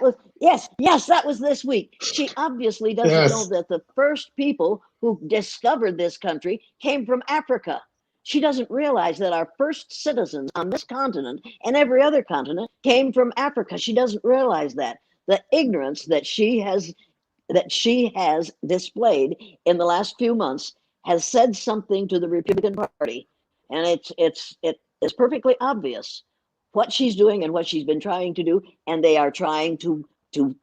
was this week. She obviously doesn't know that the first people who discovered this country came from Africa. She doesn't realize that our first citizens on this continent and every other continent came from Africa. She doesn't realize that. The ignorance that she has displayed in the last few months has said something to the Republican Party, and it's perfectly obvious what she's doing and what she's been trying to do, and they are trying to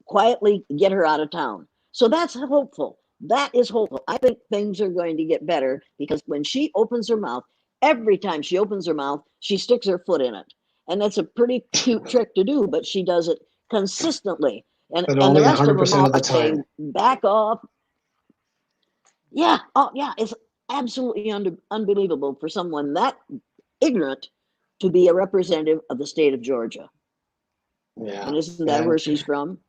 quietly get her out of town. So that's hopeful. That is hopeful. I think things are going to get better, because when she opens her mouth, every time she opens her mouth, she sticks her foot in it, and that's a pretty cute trick to do, but she does it consistently. And only the rest of them 100% of the are saying, time. back off. Yeah, it's absolutely unbelievable for someone that ignorant to be a representative of the state of Georgia. Yeah. And isn't that where she's from?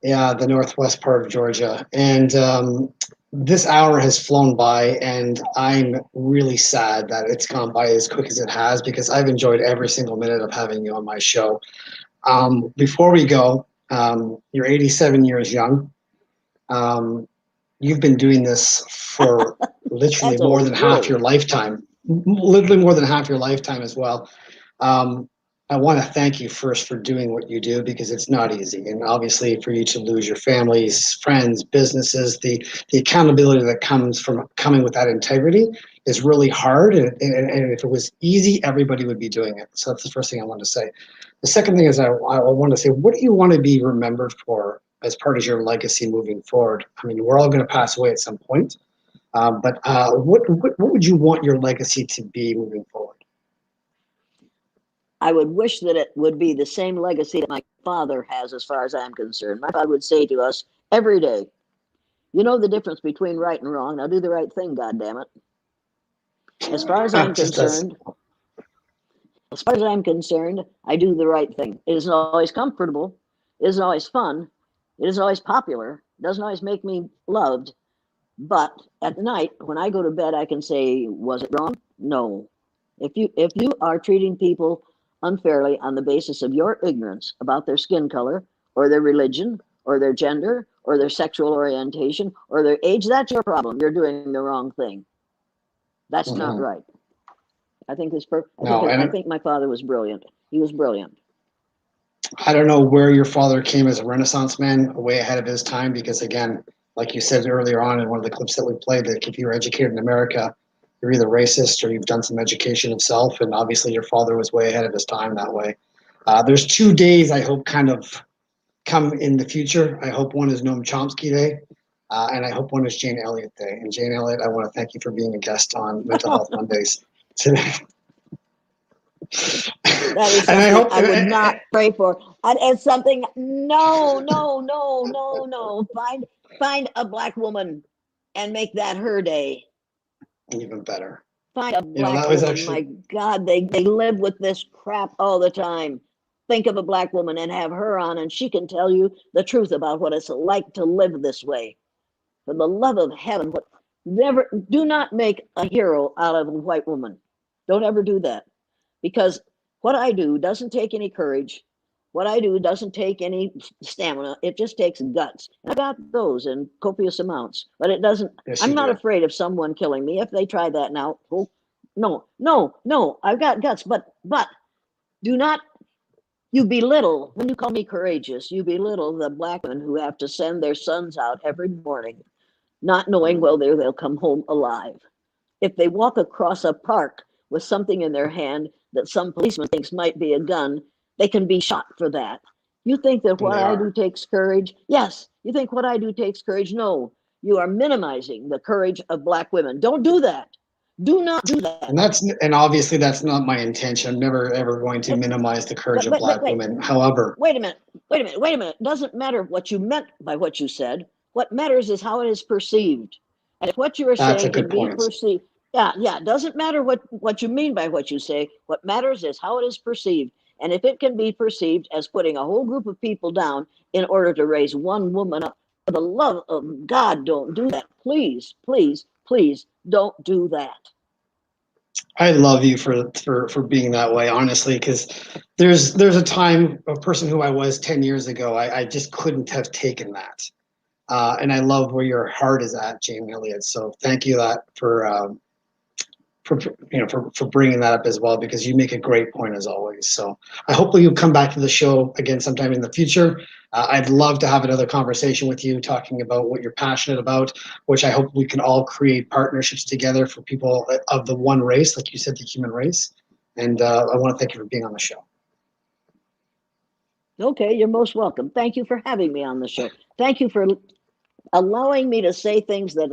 Yeah, the northwest part of Georgia. And this hour has flown by, and I'm really sad that it's gone by as quick as it has, because I've enjoyed every single minute of having you on my show. Before we go, you're 87 years young. You've been doing this for literally more than half your lifetime, literally more than half your lifetime as well. I want to thank you first for doing what you do, because it's not easy. And obviously for you to lose your families, friends, businesses, the accountability that comes from coming with that integrity is really hard. And if it was easy, everybody would be doing it. So that's the first thing I want to say. The second thing is I want to say, what do you want to be remembered for as part of your legacy moving forward? I mean, we're all going to pass away at some point. But what would you want your legacy to be moving forward? I would wish that it would be the same legacy that my father has, as far as I'm concerned. My father would say to us every day, you know the difference between right and wrong. Now do the right thing, goddammit. As far as I'm concerned, I do the right thing. It isn't always comfortable. It isn't always fun. It isn't always popular. It doesn't always make me loved. But at night, when I go to bed, I can say, was it wrong? No. If you are treating people unfairly on the basis of your ignorance about their skin color or their religion or their gender or their sexual orientation or their age, that's your problem. You're doing the wrong thing. That's not right. I think I think my father was brilliant. He was brilliant. I don't know where your father came as a Renaissance man, way ahead of his time, because again, like you said earlier on in one of the clips that we played, that if you were educated in America, you're either racist or you've done some education of self, and obviously your father was way ahead of his time that way. There's 2 days I hope kind of come in the future. I hope one is Noam Chomsky Day, and I hope one is Jane Elliott Day. And Jane Elliott, I want to thank you for being a guest on Mental Health Mondays today. That is something I would not pray for. It's something. No. Find a black woman and make that her day. Even better. Find a black woman. My God, they live with this crap all the time. Think of a black woman and have her on, and she can tell you the truth about what it's like to live this way. For the love of heaven, do not make a hero out of a white woman. Don't ever do that. Because what I do doesn't take any courage. What I do doesn't take any stamina. It just takes guts. I got those in copious amounts, but it doesn't. Yes, I'm not afraid of someone killing me. If they try that now, no, I've got guts. But do not, you belittle, when you call me courageous, you belittle the black men who have to send their sons out every morning, not knowing whether they'll come home alive. If they walk across a park with something in their hand that some policeman thinks might be a gun, they can be shot for that. You think that what I do takes courage? Yes. You think what I do takes courage? No. You are minimizing the courage of black women. Don't do that. Do not do that. And obviously that's not my intention. I'm never ever going to minimize the courage of black women. However, wait a minute. It doesn't matter what you meant by what you said. What matters is how it is perceived. And if what you are saying can be perceived, it doesn't matter what you mean by what you say. What matters is how it is perceived. And if it can be perceived as putting a whole group of people down in order to raise one woman up, for the love of God, don't do that. Please, please, please don't do that. I love you for being that way, honestly, because there's a person who I was 10 years ago, I just couldn't have taken that. And I love where your heart is at, Jane Elliott. So thank you for bringing that up as well, because you make a great point as always. So I hope you'll come back to the show again sometime in the future. I'd love to have another conversation with you talking about what you're passionate about, which I hope we can all create partnerships together for people of the one race, like you said, the human race. And I want to thank you for being on the show. Okay, you're most welcome. Thank you for having me on the show. Thank you for allowing me to say things that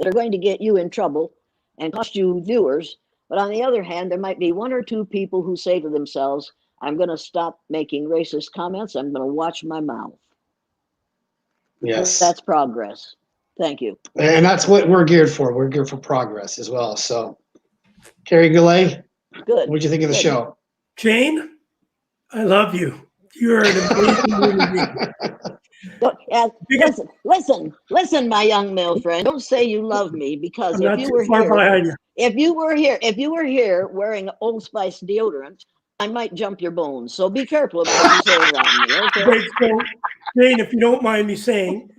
are going to get you in trouble and cost you viewers. But on the other hand, there might be one or two people who say to themselves, I'm going to stop making racist comments. I'm going to watch my mouth. Yes. That's progress. Thank you. And that's what we're geared for. We're geared for progress as well. So, Carrie Goulet, good. What'd you think of the show? Jane, I love you. You're an amazing human being. Listen, my young male friend. Don't say you love me, because if you were here wearing Old Spice deodorant, I might jump your bones. So be careful about what you say around me. Okay? Great. So, Jane, if you don't mind me saying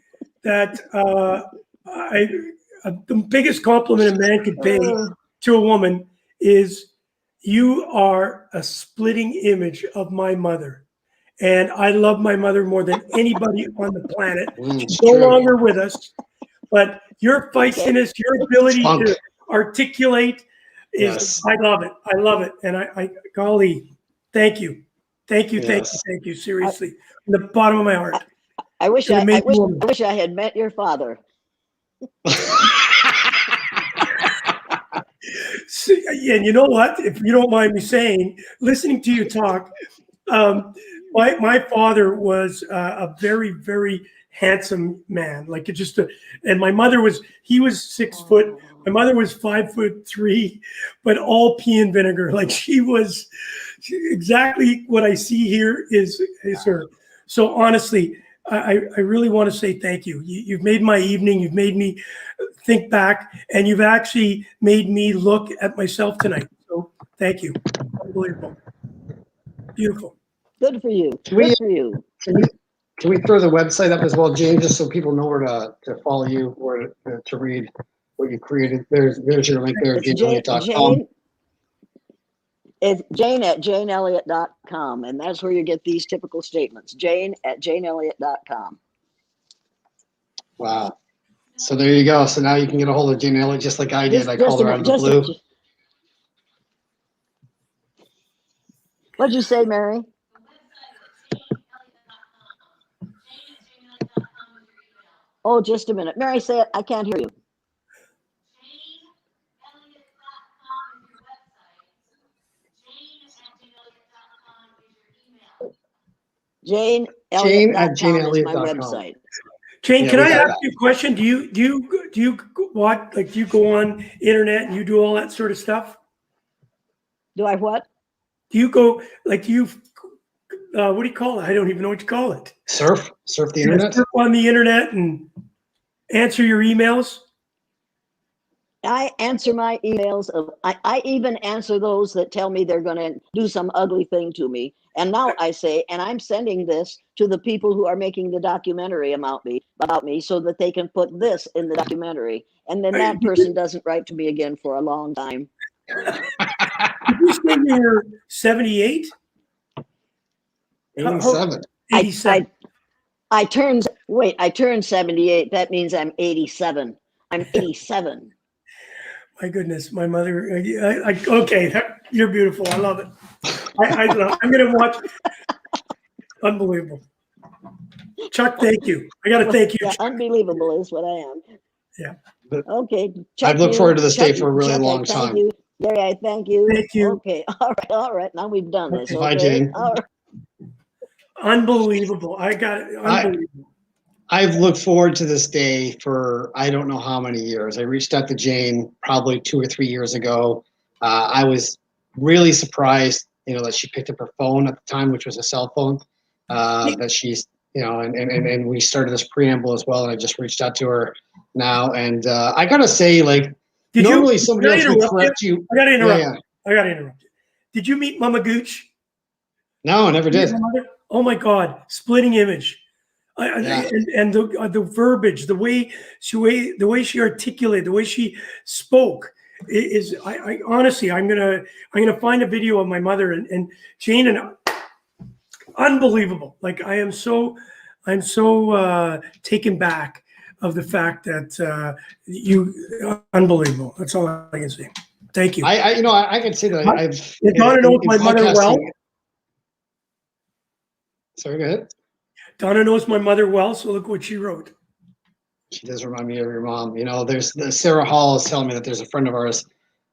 that, the biggest compliment a man could pay to a woman is, you are a splitting image of my mother. And I love my mother more than anybody on the planet. She's no longer with us, but your feistiness, your ability to articulate is, I love it. I love it. And golly, thank you. Thank you. Seriously. From the bottom of my heart. I wish I had met your father. And you know what? If you don't mind me saying, listening to you talk, my father was a very, very handsome man. Like it just, and my mother he was 6 foot. My mother was 5'3", but all pea and vinegar. Like exactly what I see here is her. So honestly, I really want to say thank you. You've made my evening. You've made me think back, and you've actually made me look at myself tonight. So thank you. Unbelievable. Beautiful. Good for you. Can we- Good for you. Can we throw the website up as well, Jane, just so people know where to follow you or to read what you created? There's your link there, It's Jane, janeelliott.com. it's Jane at janeelliott.com, and that's where you get these typical statements. Jane at janeelliott.com. Wow. So there you go. So now you can get a hold of Jane Elliott just like I did. I called her out of the blue. What'd you say, Mary? Oh, just a minute. Mary, say it. I can't hear you. Jane at janeelliott.com is my janeelliott.com. website. Jane, Yeah, can we I got ask that. you a question? Do you what, like, do you go on internet and you do all that sort of stuff? Do I what? Do you go, like, what do you call it? I don't even know what you call it. Surf the internet. Surf on the internet and answer your emails. I answer my emails. I even answer those that tell me they're going to do some ugly thing to me. And now I say, and I'm sending this to the people who are making the documentary about me so that they can put this in the documentary. And then that person doesn't write to me again for a long time. Did you say you were 78? 87. 87. I turned 78. That means I'm 87. I'm 87. My goodness, my mother. Okay, you're beautiful. I love it. I'm going to watch. Unbelievable. Chuck, thank you. I got to thank you. Yeah, unbelievable is what I am. Yeah. Okay. Chuck, I've looked forward to this day for a really Chuck, long thank time. you. Gary, I thank you. Thank you. Okay. All right. Now we've done this. Bye, Okay. Jane. All right. Unbelievable. I got it. Unbelievable. I've looked forward to this day for I don't know how many years. I reached out to Jane probably 2 or 3 years ago. I was really surprised, that she picked up her phone at the time, which was a cell phone. That she's, and we started this preamble as well. And I just reached out to her now, and I gotta say, like, normally somebody else would correct you. I gotta interrupt. Yeah. I gotta interrupt you. Did you meet Mama Gooch? No, I never did. Oh my God, splitting image. And the verbiage, the way she articulated, the way she spoke is. I honestly, I'm gonna find a video of my mother and Jane, and unbelievable. Like I'm so taken back of the fact that unbelievable. That's all I can say. Thank you. I can say that I've. Donna knows my mother well. Sorry, go ahead. Donna knows my mother well, so look what she wrote. She does remind me of your mom. There's Sarah Hall is telling me that there's a friend of ours.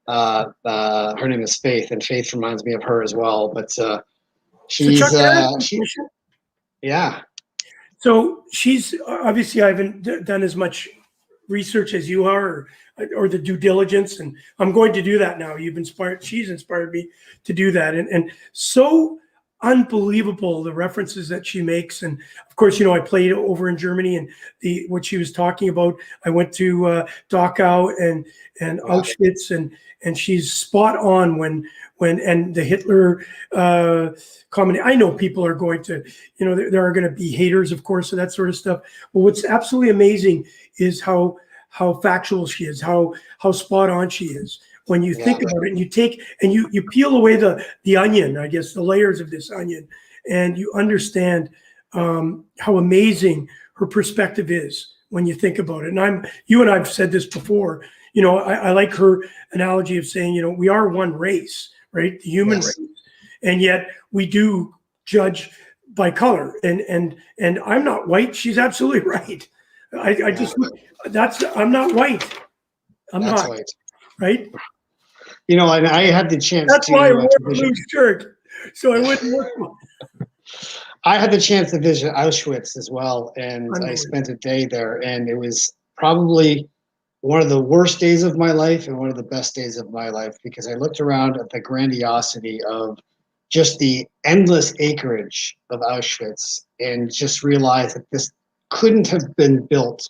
Her name is Faith, and Faith reminds me of her as well. But she's yeah. So she's obviously, I haven't done as much research as you are, or the due diligence, and I'm going to do that now. She's inspired me to do that, and so unbelievable the references that she makes. And of course, I played over in Germany, and what she was talking about. I went to Dachau and Auschwitz, and she's spot on when the Hitler comment. I know people are going to, there are going to be haters, of course, and that sort of stuff. But what's absolutely amazing is how factual she is, how spot on she is. When you think about it, and you take and you peel away the onion, I guess, the layers of this onion, and you understand how amazing her perspective is when you think about it. And you and I've said this before. I like her analogy of saying, we are one race, right? The human race, and yet we do judge by color. And I'm not white. She's absolutely right. I'm not white. I'm not white. Right? You know, and I had the chance That's to. why I wore to a visit, blue shirt, so I wouldn't look. I had the chance to visit Auschwitz as well, and I Unbelievable. spent a day there, and it was probably one of the worst days of my life and one of the best days of my life, because I looked around at the grandiosity of just the endless acreage of Auschwitz and just realized that this couldn't have been built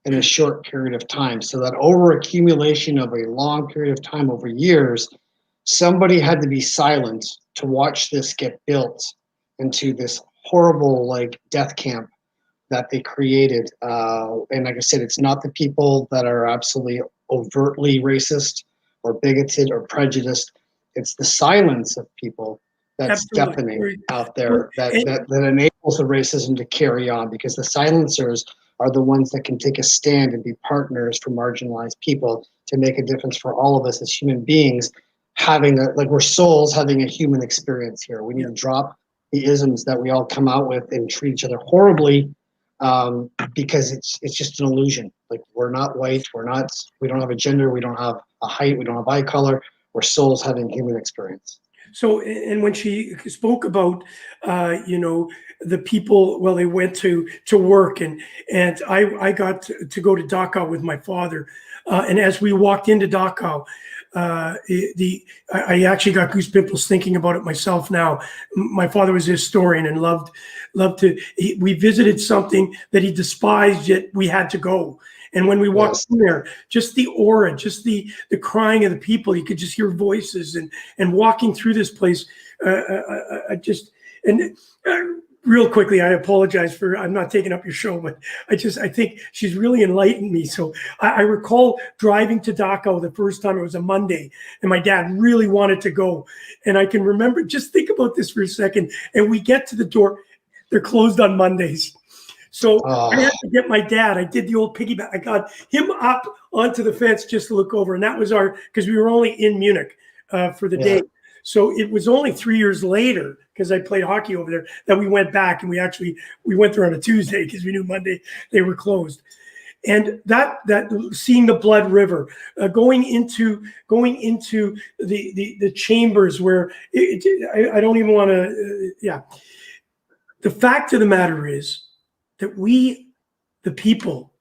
in a short period of time. So that over accumulation of a long period of time, over years, somebody had to be silent to watch this get built into this horrible like death camp that they created. And like I said, it's not the people that are absolutely overtly racist or bigoted or prejudiced. It's the silence of people that's Absolutely. deafening out there that enables the racism to carry on, because the silencers are the ones that can take a stand and be partners for marginalized people to make a difference for all of us as human beings, having we're souls having a human experience here. We need to drop the isms that we all come out with and treat each other horribly, because it's just an illusion. Like, we're not white, we don't have a gender, we don't have a height, we don't have eye color. We're souls having human experience. So, and when she spoke about, the people, well, they went to work, and I got to go to Dachau with my father, and as we walked into Dachau, I actually got goosebumps thinking about it myself now. My father was a historian and loved to. We visited something that he despised, yet we had to go. And when we walked in there, just the aura, just the crying of the people, you could just hear voices, and walking through this place, real quickly, I apologize for, I'm not taking up your show, but I think she's really enlightened me. So I recall driving to Dachau the first time. It was a Monday, and my dad really wanted to go. And I can remember, just think about this for a second. And we get to the door, they're closed on Mondays. So I had to get my dad. I did the old piggyback. I got him up onto the fence just to look over. And that was because we were only in Munich for the day. So it was only 3 years later, because I played hockey over there, that we went back, and we went there on a Tuesday because we knew Monday they were closed. And that seeing the blood river, going into the chambers where I don't even want to. The fact of the matter is that we, the people,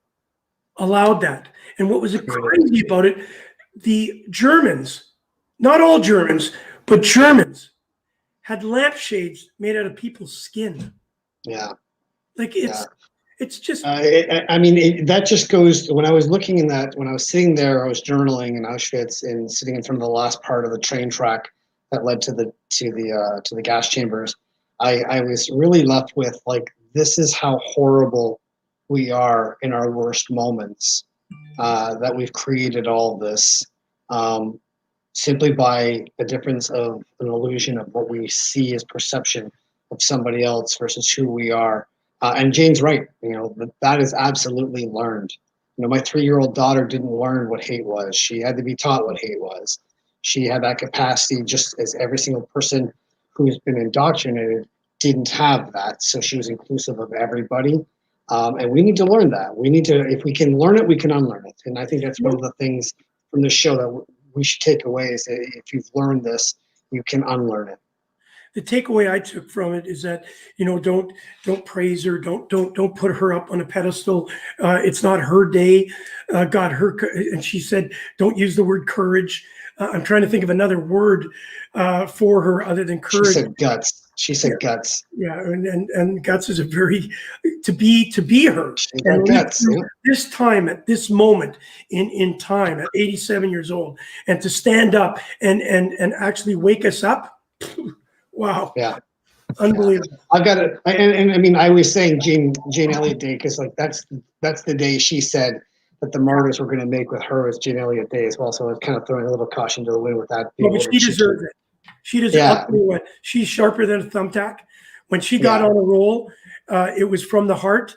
allowed that. And what was crazy about it, the Germans, not all Germans, but Germans, had lampshades made out of people's skin. Yeah. Like, it's just. That just goes, when I was looking in that, when I was sitting there, I was journaling in Auschwitz and sitting in front of the last part of the train track that led to the gas chambers. I was really left with, like, this is how horrible we are in our worst moments, that we've created all this simply by a difference of an illusion of what we see as perception of somebody else versus who we are. And Jane's right, that is absolutely learned. My 3-year-old daughter didn't learn what hate was. She had to be taught what hate was. She had that capacity, just as every single person who's been indoctrinated didn't have that. So she was inclusive of everybody. And we need to learn that. We need to, if we can learn it, we can unlearn it. And I think that's one of the things from the show that we should take away, is that if you've learned this, you can unlearn it. The takeaway I took from it is that, don't praise her, don't put her up on a pedestal. It's not her day. God, and she said, don't use the word courage. I'm trying to think of another word for her other than courage. She said guts. She said guts. Yeah, and guts is a very, to be her. And guts. This time, at this moment in time, at 87 years old, and to stand up and actually wake us up. Wow. Yeah. Unbelievable. I've got it. And I was saying Jane Elliott Day, because that's the day she said that the martyrs were going to make with her as Jane Elliott Day as well. So I was kind of throwing a little caution to the wind with that. Well, but she deserves it. She deserves it. What, she's sharper than a thumbtack. When she got on a roll, it was from the heart.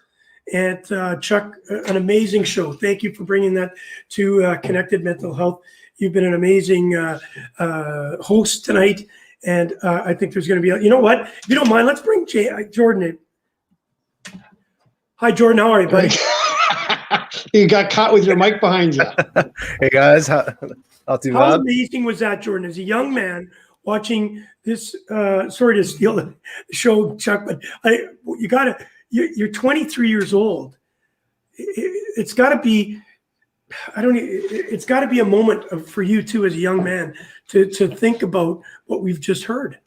And Chuck, an amazing show. Thank you for bringing that to Connected Mental Health. You've been an amazing host tonight. And I think there's going to be, you know what? If you don't mind, let's bring Jordan in. Hi, Jordan. How are you, buddy? You got caught with your mic behind you. Hey, guys. Not too How bad. amazing was that, Jordan, as a young man watching this? Sorry to steal the show, Chuck, but you're 23 years old. It's got to be, it's got to be a moment for you too, as a young man, to think about what we've just heard.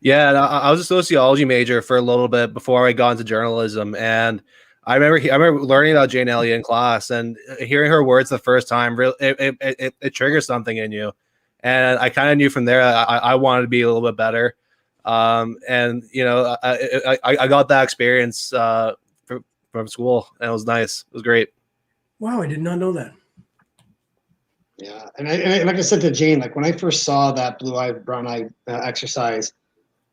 Yeah, and I was a sociology major for a little bit before I got into journalism, and I remember learning about Jane Elliott in class and hearing her words the first time. It triggers something in you, and I kind of knew from there I wanted to be a little bit better. And you know, I got that experience from school, and it was nice. It was great. Wow, I did not know that. Yeah, and like I said to Jane, like when I first saw that blue eye, brown eye exercise,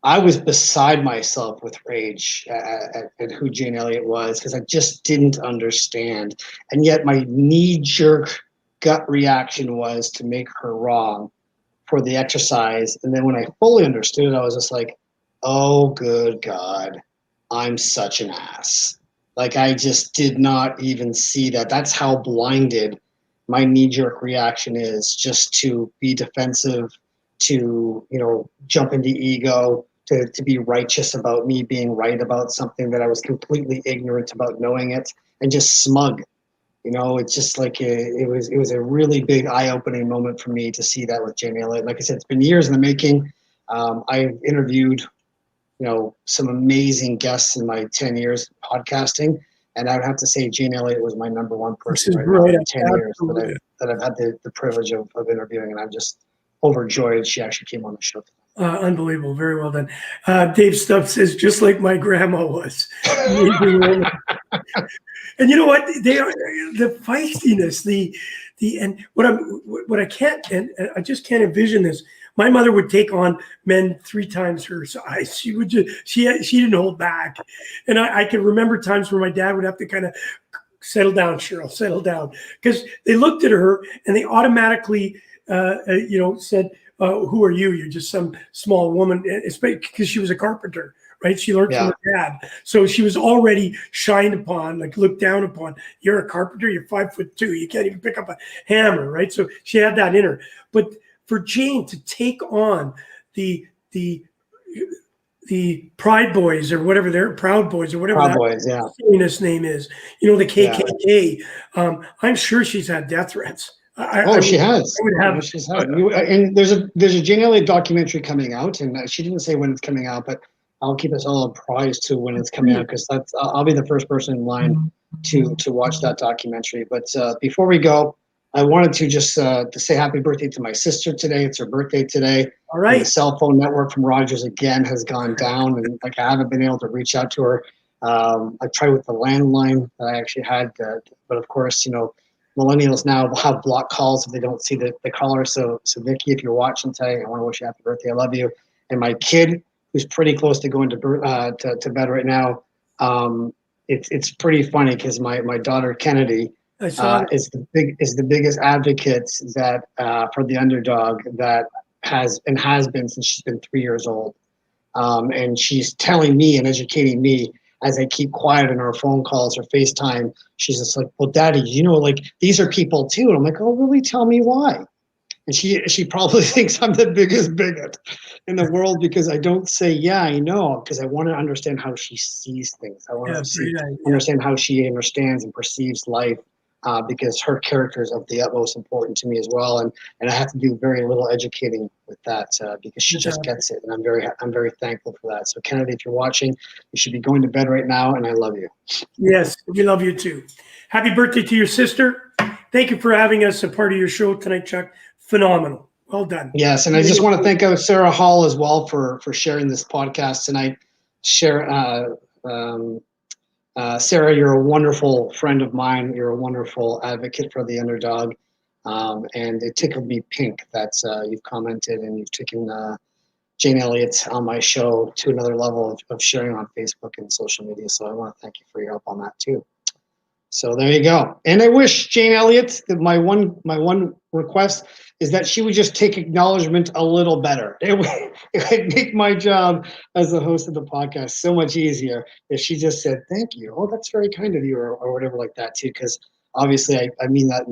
I was beside myself with rage at who Jane Elliott was, because I just didn't understand. And yet my knee-jerk gut reaction was to make her wrong for the exercise. And then when I fully understood it, I was just like, oh, good God, I'm such an ass. Like, I just did not even see that. That's how blinded my knee-jerk reaction is, just to be defensive, to, you know, jump into ego, to be righteous about me being right about something that I was completely ignorant about knowing it, and just smug. You know, it's just like it was a really big eye-opening moment for me to see that with Jane Elliott. Like I said, it's been years in the making. I've interviewed, you know, some amazing guests in my 10 years podcasting, and I would have to say Jane Elliott was my number one person right now in 10 years that I've had the privilege of interviewing, and I'm just overjoyed she actually came on the show today. Unbelievable. Very well done. Dave Stubbs says, just like my grandma was. And you know what? They are the feistiness, and what I can't, and I just can't envision this. My mother would take on men 3 times her size. She would she didn't hold back. And I can remember times where my dad would have to kind of settle down, Cheryl, settle down, because they looked at her and they automatically, said, who are you? You're just some small woman, because she was a carpenter, right? She learned from her dad. So she was already shined upon, like looked down upon. You're a carpenter, you're 5'2", you can't even pick up a hammer, right? So she had that in her. But for Jane to take on the Pride Boys or whatever they're Proud Boys or whatever that name is, you know, the KKK. I'm sure she's had death threats. She has. She's had. And there's a Jane Elliott documentary coming out, and she didn't say when it's coming out, but I'll keep us all apprised to when it's coming out, because I'll be the first person in line to watch that documentary. But before we go, I wanted to just to say happy birthday to my sister today. It's her birthday today. All right. And the cell phone network from Rogers again has gone down, and like I haven't been able to reach out to her. I tried with the landline that I actually had, but of course, you know, millennials now have block calls if they don't see the caller. So Vicky, if you're watching today, I want to wish you happy birthday. I love you. And my kid, who's pretty close to going to bed right now, it's pretty funny because my daughter Kennedy is the biggest advocate that for the underdog that has been since she's been 3 years old, and she's telling me and educating me as I keep quiet in our phone calls or FaceTime. She's just like, well, Daddy, you know, like these are people too. And I'm like, oh, really? Tell me why. And she probably thinks I'm the biggest bigot in the world because I don't say, yeah, I know, because I want to understand how she sees things. I want to understand how she understands and perceives life, because her character is of the utmost importance to me as well. And I have to do very little educating with that because she just gets it. And I'm very thankful for that. So Kennedy, if you're watching, you should be going to bed right now, and I love you. Yes, we love you too. Happy birthday to your sister. Thank you for having us a part of your show tonight, Chuck. Phenomenal. Well done. Yes, and I just want to thank Sarah Hall as well for sharing this podcast tonight. Sarah, you're a wonderful friend of mine. You're a wonderful advocate for the underdog. And it tickled me pink that you've commented and you've taken Jane Elliott on my show to another level of sharing on Facebook and social media. So I want to thank you for your help on that too. So there you go. And I wish Jane Elliott, my one request is that she would just take acknowledgement a little better. It would make my job as the host of the podcast so much easier if she just said, thank you. Oh, that's very kind of you, or whatever like that too. Because obviously, I mean that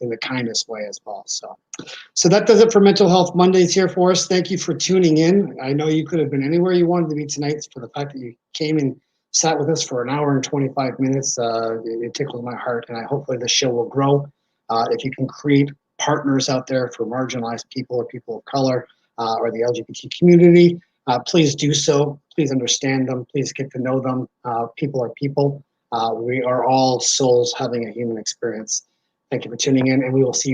in the kindest way as well. So that does it for Mental Health Mondays here for us. Thank you for tuning in. I know you could have been anywhere you wanted to be tonight. For the fact that you came and sat with us for an hour and 25 minutes, it tickles my heart, and hopefully the show will grow. If you can create partners out there for marginalized people or people of color or the LGBT community, please do so. Please understand them. Please get to know them. People are people. We are all souls having a human experience. Thank you for tuning in, and we will see you.